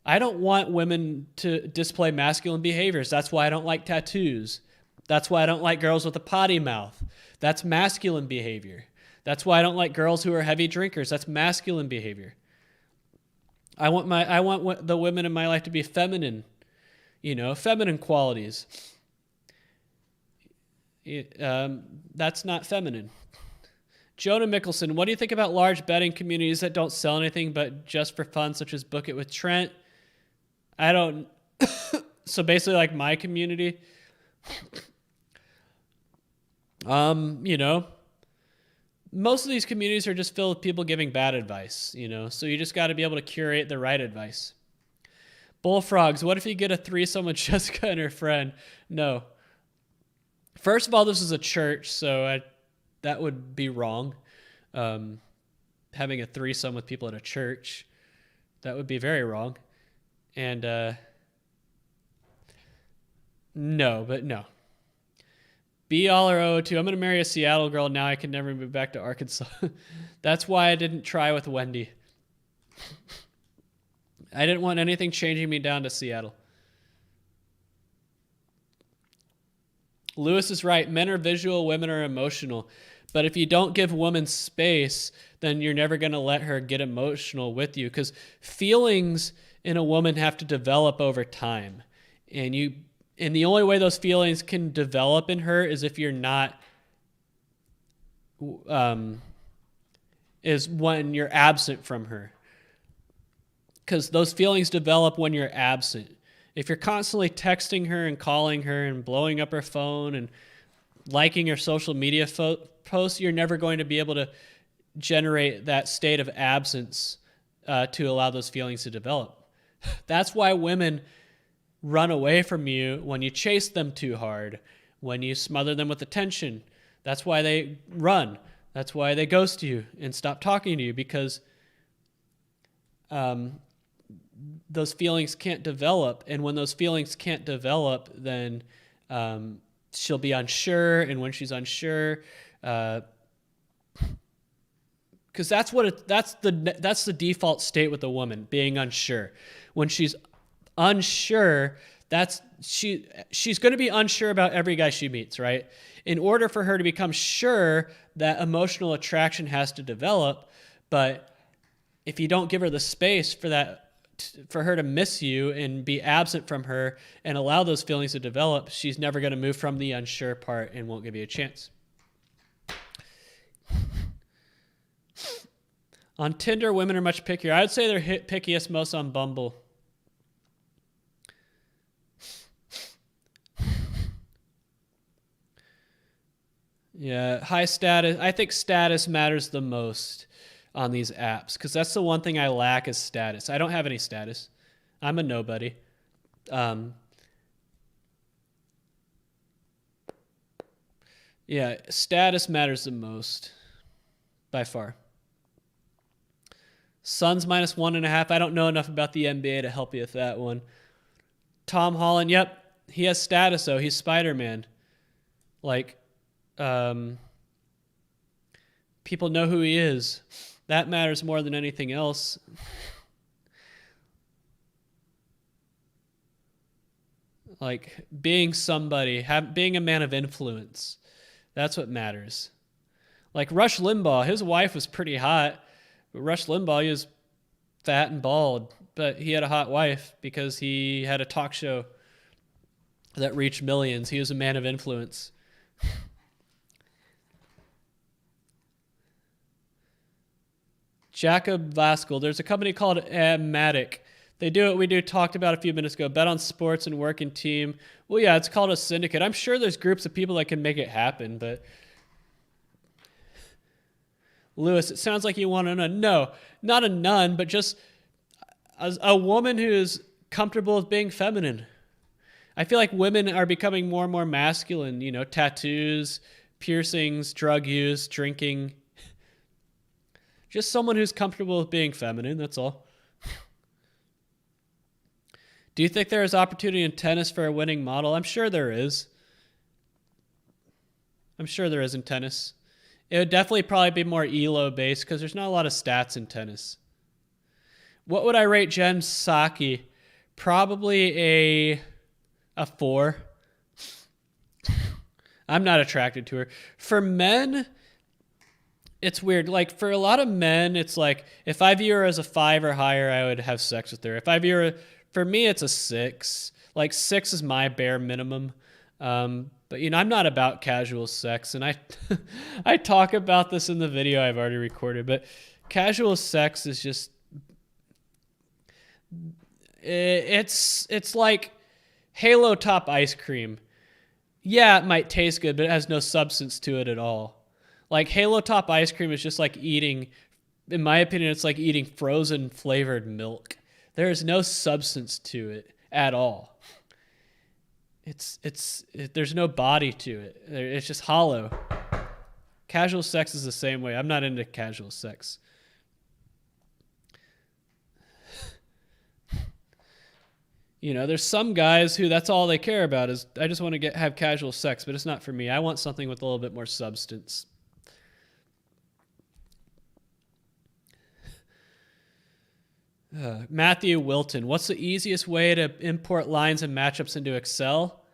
I don't want women to display masculine behaviors. That's why I don't like tattoos. That's why I don't like girls with a potty mouth. That's masculine behavior. That's why I don't like girls who are heavy drinkers. That's masculine behavior. I want the women in my life to be feminine, feminine qualities. That's not feminine. Jonah Mickelson, what do you think about large betting communities that don't sell anything but just for fun, such as Book It with Trent? I don't. So basically, like my community, most of these communities are just filled with people giving bad advice, so you just got to be able to curate the right advice. Bullfrogs, what if you get a threesome with Jessica and her friend? No. First of all, this is a church, so that would be wrong. Having a threesome with people at a church, that would be very wrong. And no. Be all or O2. I'm going to marry a Seattle girl. Now I can never move back to Arkansas. That's why I didn't try with Wendy. I didn't want anything changing me down to Seattle. Lewis is right. Men are visual, women are emotional. But if you don't give women space, then you're never going to let her get emotional with you, because feelings in a woman have to develop over time. And the only way those feelings can develop in her is if you're not, is when you're absent from her. Because those feelings develop when you're absent. If you're constantly texting her and calling her and blowing up her phone and liking her social media posts, you're never going to be able to generate that state of absence to allow those feelings to develop. That's why women run away from you when you chase them too hard, when you smother them with attention. That's why they run. That's why they ghost you and stop talking to you, because those feelings can't develop. And when those feelings can't develop, then she'll be unsure. And when she's unsure, because that's the default state with a woman, being unsure. When she's unsure, she's going to be unsure about every guy she meets, right? In order for her to become sure, that emotional attraction has to develop. But if you don't give her the space for her to miss you and be absent from her and allow those feelings to develop, she's never going to move from the unsure part and won't give you a chance. On Tinder, women are much pickier. I would say they're pickiest most on Bumble. Yeah, high status. I think status matters the most on these apps, because that's the one thing I lack is status. I don't have any status. I'm a nobody. Yeah, status matters the most by far. Suns -1.5. I don't know enough about the NBA to help you with that one. Tom Holland, yep, he has status though. He's Spider-Man. People know who he is. That matters more than anything else. Being somebody, being a man of influence, that's what matters. Like Rush Limbaugh, his wife was pretty hot, but Rush Limbaugh, he was fat and bald, but he had a hot wife because he had a talk show that reached millions. He was a man of influence. Jacob Vaskell, there's a company called Matic. They do what we do, talked about a few minutes ago, bet on sports and work in team. Well, yeah, it's called a syndicate. I'm sure there's groups of people that can make it happen, but Lewis, it sounds like you want a nun. No, not a nun, but just a woman who is comfortable with being feminine. I feel like women are becoming more and more masculine, you know, tattoos, piercings, drug use, drinking. Just someone who's comfortable with being feminine, that's all. Do you think there is opportunity in tennis for a winning model? I'm sure there is. I'm sure there is in tennis. It would definitely probably be more ELO based because there's not a lot of stats in tennis. What would I rate Jen Psaki? Probably a 4. I'm not attracted to her. For men, it's weird. Like for a lot of men, it's like if I view her as a 5 or higher, I would have sex with her. If I view her, for me, it's a 6. Like 6 is my bare minimum. But you know, I'm not about casual sex, and I talk about this in the video I've already recorded. But casual sex is just it's like Halo Top ice cream. Yeah, it might taste good, but it has no substance to it at all. Like Halo Top ice cream is just like eating, in my opinion, it's like eating frozen flavored milk. There is no substance to it at all. There's no body to it. It's just hollow. Casual sex is the same way. I'm not into casual sex. You know, there's some guys who that's all they care about is I just want to have casual sex, but it's not for me. I want something with a little bit more substance. Matthew Wilton, what's the easiest way to import lines and matchups into Excel?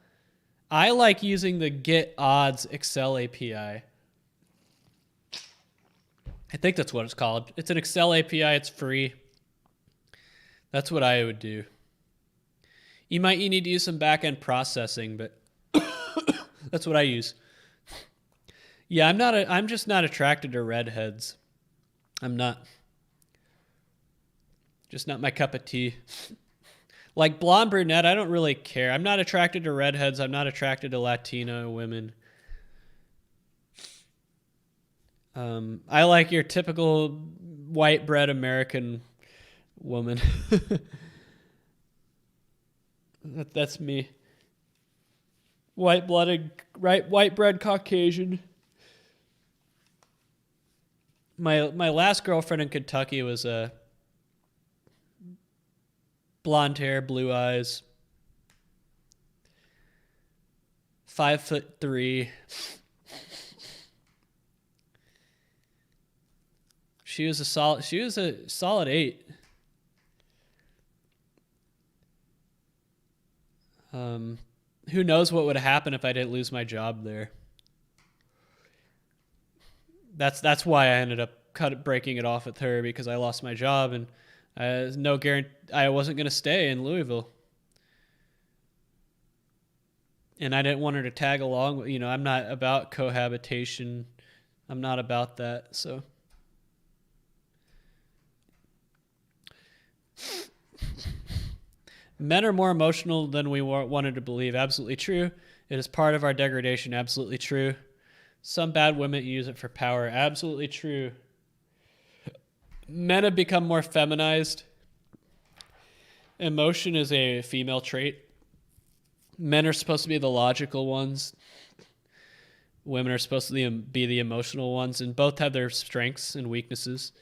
I like using the Get Odds Excel API. I think that's what it's called. It's an Excel API. It's free. That's what I would do. You need to use some back-end processing, but that's what I use. Yeah, I'm just not attracted to redheads. I'm not. Just not my cup of tea. Like blonde brunette, I don't really care. I'm not attracted to redheads. I'm not attracted to Latino women. I like your typical white bread American woman. That's me. White bread Caucasian. My last girlfriend in Kentucky was a blonde hair, blue eyes, 5'3". She was a solid 8. Who knows what would happen if I didn't lose my job there? That's why I ended up breaking it off with her, because I lost my job and no guarantee I wasn't going to stay in Louisville. And I didn't want her to tag along. You know, I'm not about cohabitation. I'm not about that. So men are more emotional than we wanted to believe. Absolutely true. It is part of our degradation. Absolutely true. Some bad women use it for power. Absolutely true. Men have become more feminized. Emotion is a female trait. Men are supposed to be the logical ones. Women are supposed to be the emotional ones, and both have their strengths and weaknesses.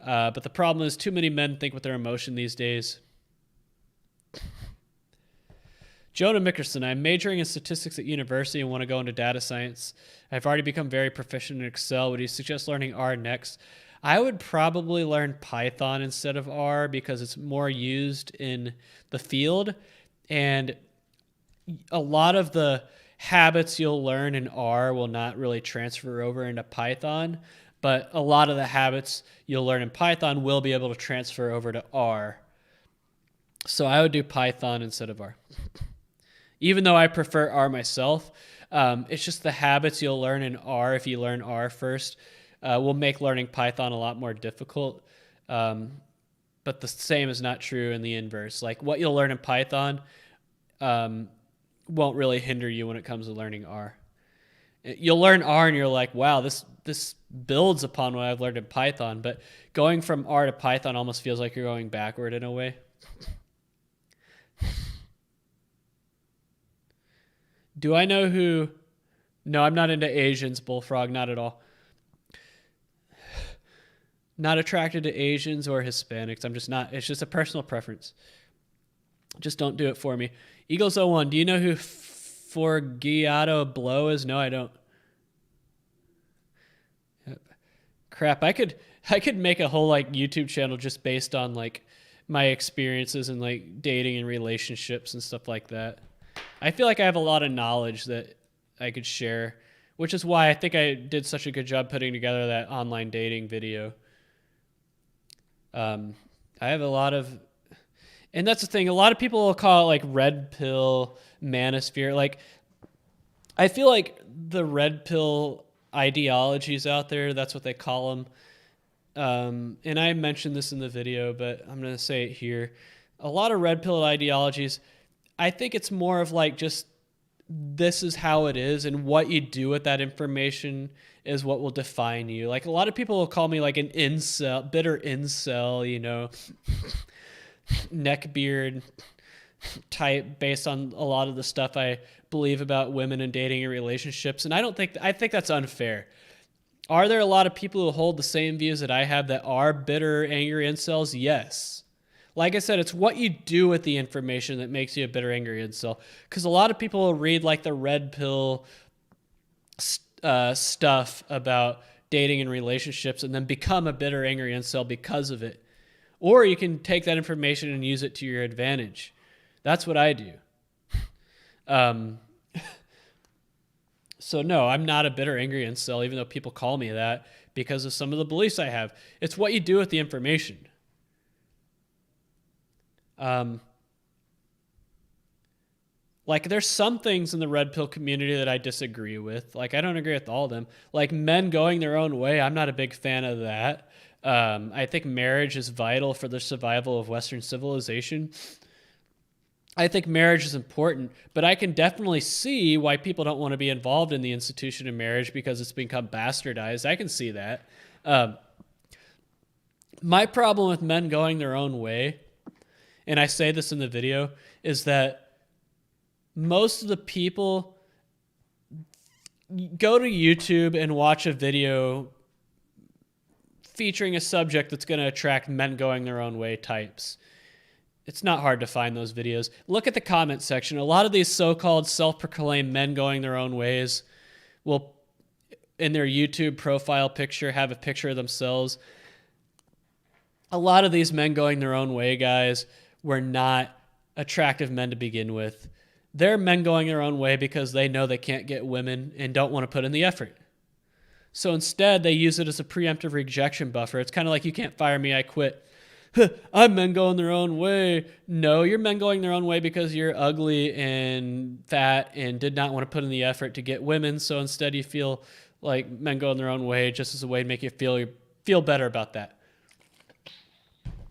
But the problem is too many men think with their emotion these days. Jonah Mickerson, I'm majoring in statistics at university and want to go into data science. I've already become very proficient in Excel. Would you suggest learning R next? I would probably learn Python instead of R because it's more used in the field. And a lot of the habits you'll learn in R will not really transfer over into Python, but a lot of the habits you'll learn in Python will be able to transfer over to R. So I would do Python instead of R. Even though I prefer R myself, it's just the habits you'll learn in R if you learn R first will make learning Python a lot more difficult. But the same is not true in the inverse. Like what you'll learn in Python won't really hinder you when it comes to learning R. You'll learn R and you're like, wow, this builds upon what I've learned in Python. But going from R to Python almost feels like you're going backward in a way. Do I know who? No, I'm not into Asians, Bullfrog, not at all. Not attracted to Asians or Hispanics. I'm just not. It's just a personal preference. Just don't do it for me. Eagles 01, do you know who Forgiato Blow is? No, I don't. Crap, I could make a whole like YouTube channel just based on like my experiences in like dating and relationships and stuff like that. I feel like I have a lot of knowledge that I could share, which is why I think I did such a good job putting together that online dating video. I have a lot of, and that's the thing, a lot of people will call it like red pill manosphere. Like, I feel like the red pill ideologies out there, that's what they call them. And I mentioned this in the video, but I'm going to say it here. A lot of red pill ideologies, I think it's more of like just this is how it is, and what you do with that information is what will define you. Like a lot of people will call me like an incel, bitter incel, you know, neckbeard type based on a lot of the stuff I believe about women and dating and relationships. And I think that's unfair. Are there a lot of people who hold the same views that I have that are bitter, angry incels? Yes. Like I said, it's what you do with the information that makes you a bitter, angry incel. Because a lot of people will read like the red pill stuff about dating and relationships and then become a bitter, angry incel because of it. Or you can take that information and use it to your advantage. That's what I do. So no, I'm not a bitter, angry incel, even though people call me that because of some of the beliefs I have. It's what you do with the information. Like there's some things in the red pill community that I disagree with. Like I don't agree with all of them. Like men going their own way, I'm not a big fan of that. I think marriage is vital for the survival of Western civilization. I think marriage is important, but I can definitely see why people don't want to be involved in the institution of marriage because it's become bastardized. I can see that. My problem with men going their own way, and I say this in the video, is that most of the people go to YouTube and watch a video featuring a subject that's going to attract men going their own way types. It's not hard to find those videos. Look at the comment section. A lot of these so-called self-proclaimed men going their own ways will, in their YouTube profile picture, have a picture of themselves. A lot of these men going their own way, guys, were not attractive men to begin with. They're men going their own way because they know they can't get women and don't want to put in the effort. So instead, they use it as a preemptive rejection buffer. It's kind of like, you can't fire me, I quit. I'm men going their own way. No, you're men going their own way because you're ugly and fat and did not want to put in the effort to get women. So instead, you feel like men going their own way just as a way to make you feel better about that.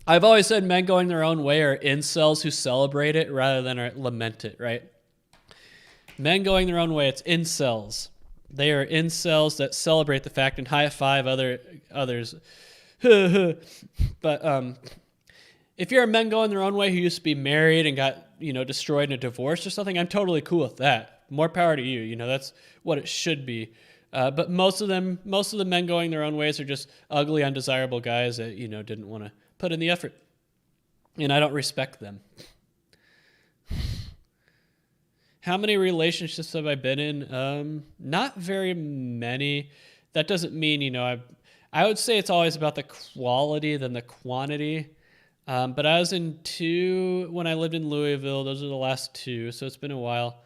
I've always said men going their own way are incels who celebrate it rather than lament it, right? Men going their own way, it's incels. They are incels that celebrate the fact and high five others. But if you're a men going their own way who used to be married and got, destroyed in a divorce or something, I'm totally cool with that. More power to you. That's what it should be. But most of the men going their own ways are just ugly, undesirable guys that, didn't want to put in the effort. And I don't respect them. How many relationships have I been in? Not very many. That doesn't mean, I would say it's always about the quality than the quantity. But I was in 2 when I lived in Louisville. Those are the last 2, so it's been a while.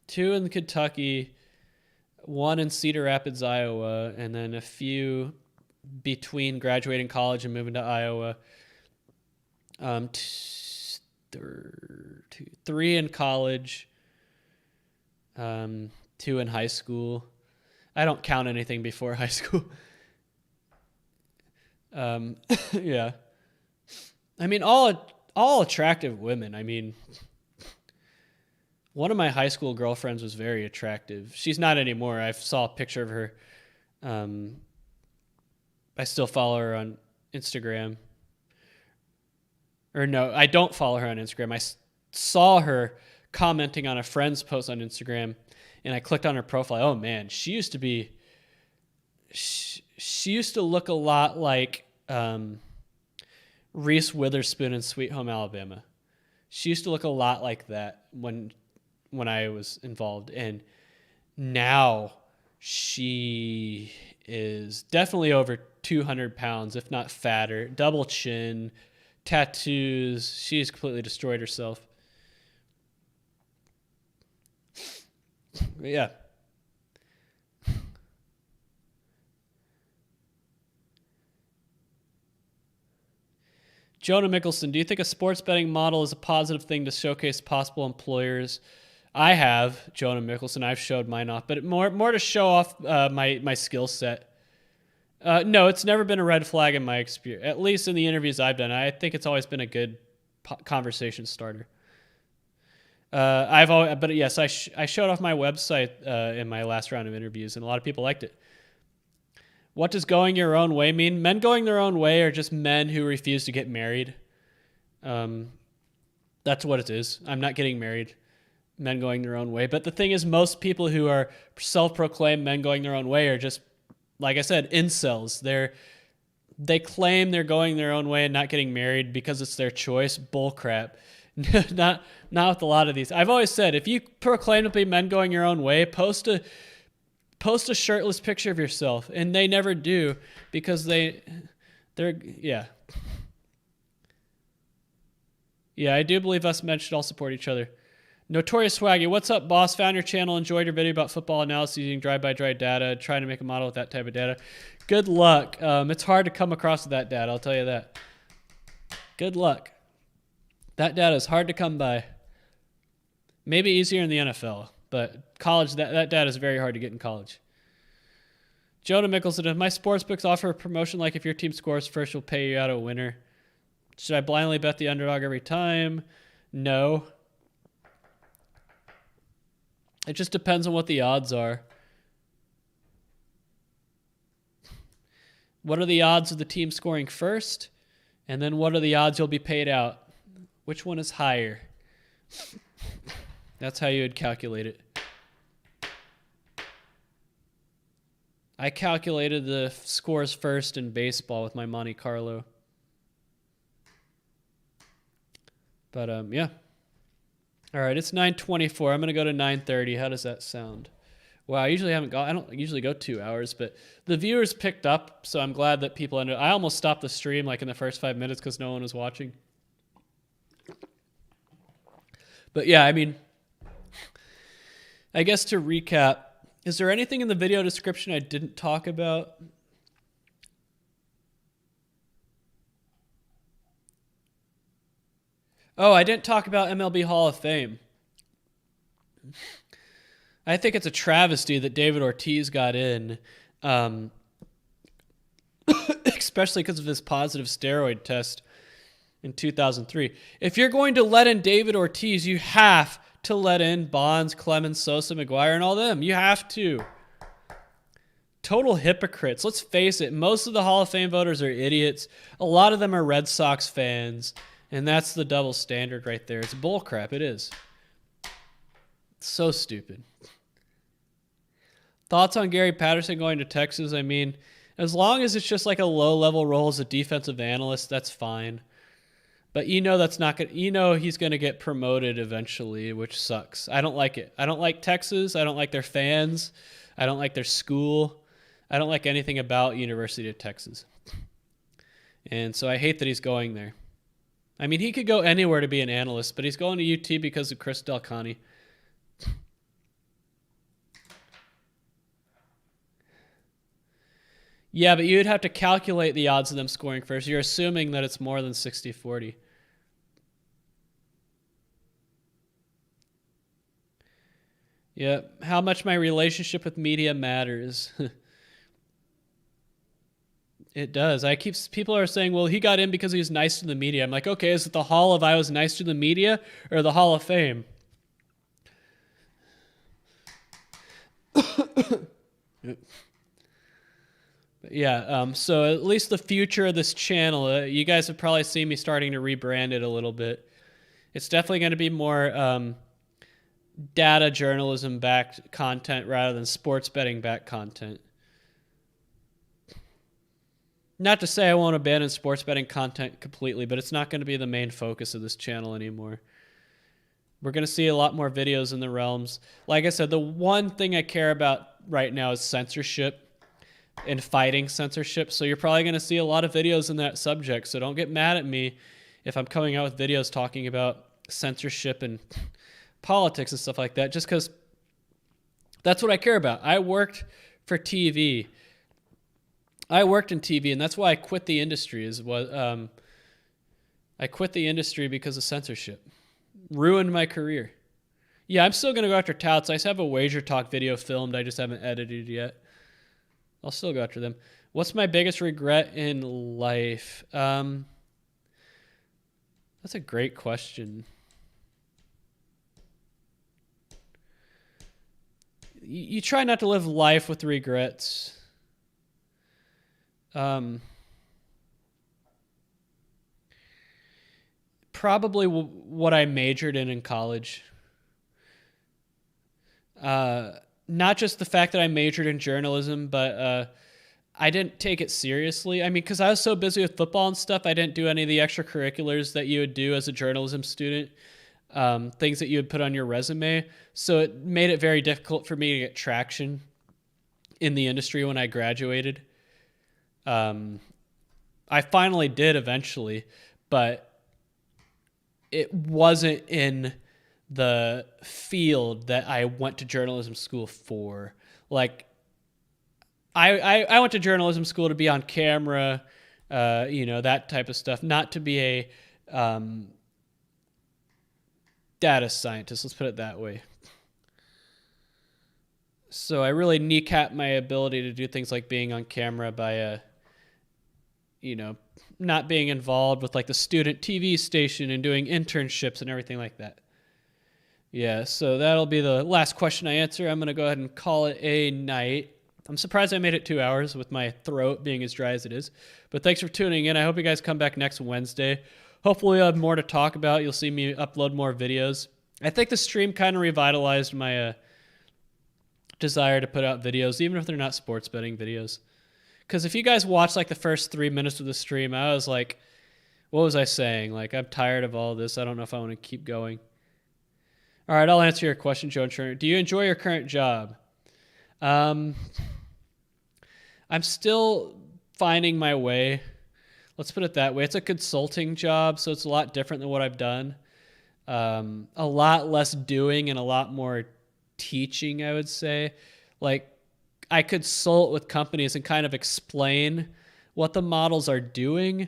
2 in Kentucky, 1 in Cedar Rapids, Iowa, and then a few between graduating college and moving to Iowa. 3 in college, 2 in high school. I don't count anything before high school. Yeah. I mean, all attractive women. I mean, one of my high school girlfriends was very attractive. She's not anymore. I saw a picture of her. I still follow her on Instagram. Or no, I don't follow her on Instagram. I saw her commenting on a friend's post on Instagram, and I clicked on her profile. Oh man, she used to look a lot like Reese Witherspoon in Sweet Home Alabama. She used to look a lot like that when I was involved, and now she is definitely over 200 pounds, if not fatter, double chin, tattoos. She's completely destroyed herself. But yeah. Jonah Mickelson, do you think a sports betting model is a positive thing to showcase possible employers? I have, Jonah Mickelson. I've showed mine off, but more to show off my skill set. No, it's never been a red flag in my experience, at least in the interviews I've done. I think it's always been a good conversation starter. But yes, I showed off my website in my last round of interviews, and a lot of people liked it. What does going your own way mean? Men going their own way are just men who refuse to get married. That's what it is. I'm not getting married. Men going their own way. But the thing is, most people who are self-proclaimed men going their own way are just, like I said, incels. They claim they're going their own way and not getting married because it's their choice. Bullcrap. not with a lot of these. I've always said, if you proclaim to be men going your own way, post a shirtless picture of yourself, and they never do because they're yeah. Yeah, I do believe us men should all support each other. Notorious Swaggy, what's up, boss? Found your channel, enjoyed your video about football analysis using drive-by-drive data, trying to make a model with that type of data. Good luck. It's hard to come across with that data, I'll tell you that. Good luck. That data is hard to come by. Maybe easier in the NFL, but college, that data is very hard to get in college. Jonah Mickelson, if my sportsbooks offer a promotion like if your team scores first, we'll pay you out a winner. Should I blindly bet the underdog every time? No. It just depends on what the odds are. What are the odds of the team scoring first? And then what are the odds you'll be paid out? Which one is higher? That's how you would calculate it. I calculated the scores first in baseball with my Monte Carlo. But yeah. All right, it's 9:24. I'm gonna go to 9:30. How does that sound? Wow, I don't usually go 2 hours, but the viewers picked up, so I'm glad that people ended. I almost stopped the stream like in the first 5 minutes because no one was watching. But yeah, I mean, I guess to recap, is there anything in the video description I didn't talk about? Oh, I didn't talk about MLB Hall of Fame. I think it's a travesty that David Ortiz got in, especially because of his positive steroid test in 2003. If you're going to let in David Ortiz, you have to let in Bonds, Clemens, Sosa, McGuire, and all them. You have to. Total hypocrites. Let's face it. Most of the Hall of Fame voters are idiots. A lot of them are Red Sox fans. And that's the double standard right there. It's bullcrap. It is. It's so stupid. Thoughts on Gary Patterson going to Texas? I mean, as long as it's just like a low-level role as a defensive analyst, that's fine. But that's not good. He's going to get promoted eventually, which sucks. I don't like it. I don't like Texas. I don't like their fans. I don't like their school. I don't like anything about University of Texas. And so I hate that he's going there. I mean, he could go anywhere to be an analyst, but he's going to UT because of Chris Del Conte. Yeah, but you'd have to calculate the odds of them scoring first. You're assuming that it's more than 60-40. Yeah, how much my relationship with media matters. It does. People are saying, well, he got in because he was nice to the media. I'm like, okay, is it the Hall of I was nice to the media or the Hall of Fame? Yeah, so at least the future of this channel, you guys have probably seen me starting to rebrand it a little bit. It's definitely going to be more data journalism backed content rather than sports betting backed content. Not to say I won't abandon sports betting content completely, but it's not going to be the main focus of this channel anymore. We're going to see a lot more videos in the realms. Like I said, the one thing I care about right now is censorship and fighting censorship. So you're probably going to see a lot of videos in that subject. So don't get mad at me if I'm coming out with videos talking about censorship and politics and stuff like that, just because that's what I care about. I worked for TV. I worked in TV, and that's why I quit the industry. I quit the industry because of censorship. Ruined my career. Yeah, I'm still going to go after touts. I just have a wager talk video filmed. I just haven't edited yet. I'll still go after them. What's my biggest regret in life? That's a great question. You try not to live life with regrets. Probably what I majored in college. Not just the fact that I majored in journalism, but I didn't take it seriously. I mean, because I was so busy with football and stuff, I didn't do any of the extracurriculars that you would do as a journalism student, things that you would put on your resume. So it made it very difficult for me to get traction in the industry when I graduated. I finally did eventually, but it wasn't in the field that I went to journalism school for. Like, I went to journalism school to be on camera, that type of stuff, not to be a data scientist, let's put it that way. So I really kneecapped my ability to do things like being on camera by, not being involved with like the student TV station and doing internships and everything like that. Yeah, so that'll be the last question I answer. I'm going to go ahead and call it a night. I'm surprised I made it 2 hours with my throat being as dry as it is. But thanks for tuning in. I hope you guys come back next Wednesday. Hopefully we'll have more to talk about. You'll see me upload more videos. I think the stream kind of revitalized my desire to put out videos, even if they're not sports betting videos. Because if you guys watch like the first 3 minutes of the stream, I was like, what was I saying? Like, I'm tired of all this. I don't know if I want to keep going. All right, I'll answer your question, Joe Turner. Do you enjoy your current job? I'm still finding my way. Let's put it that way. It's a consulting job, so it's a lot different than what I've done. A lot less doing and a lot more teaching, I would say. Like, I consult with companies and kind of explain what the models are doing.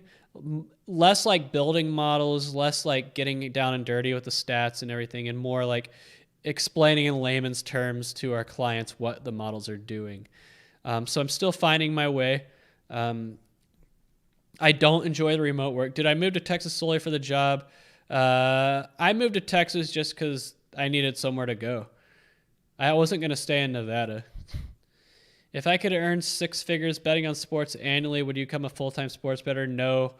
Less like building models, less like getting down and dirty with the stats and everything, and more like explaining in layman's terms to our clients what the models are doing. So I'm still finding my way. I don't enjoy the remote work. Did I move to Texas solely for the job? I moved to Texas just because I needed somewhere to go. I wasn't going to stay in Nevada. If I could earn 6 figures betting on sports annually, would you become a full-time sports bettor? No.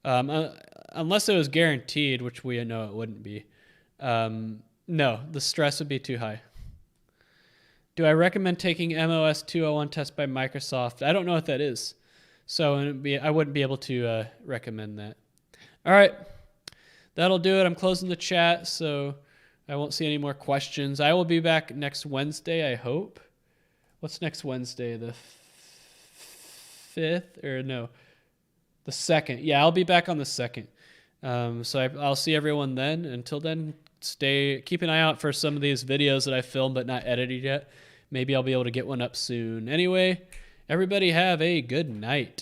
Unless it was guaranteed, which we know it wouldn't be. No, the stress would be too high. Do I recommend taking MOS 201 test by Microsoft? I don't know what that is. So I wouldn't be able to recommend that. All right. That'll do it. I'm closing the chat, so I won't see any more questions. I will be back next Wednesday, I hope. What's next Wednesday? The 5th? Or no, the 2nd. Yeah, I'll be back on the 2nd. So I'll see everyone then. Until then, keep an eye out for some of these videos that I filmed but not edited yet. Maybe I'll be able to get one up soon. Anyway, Everybody have a good night.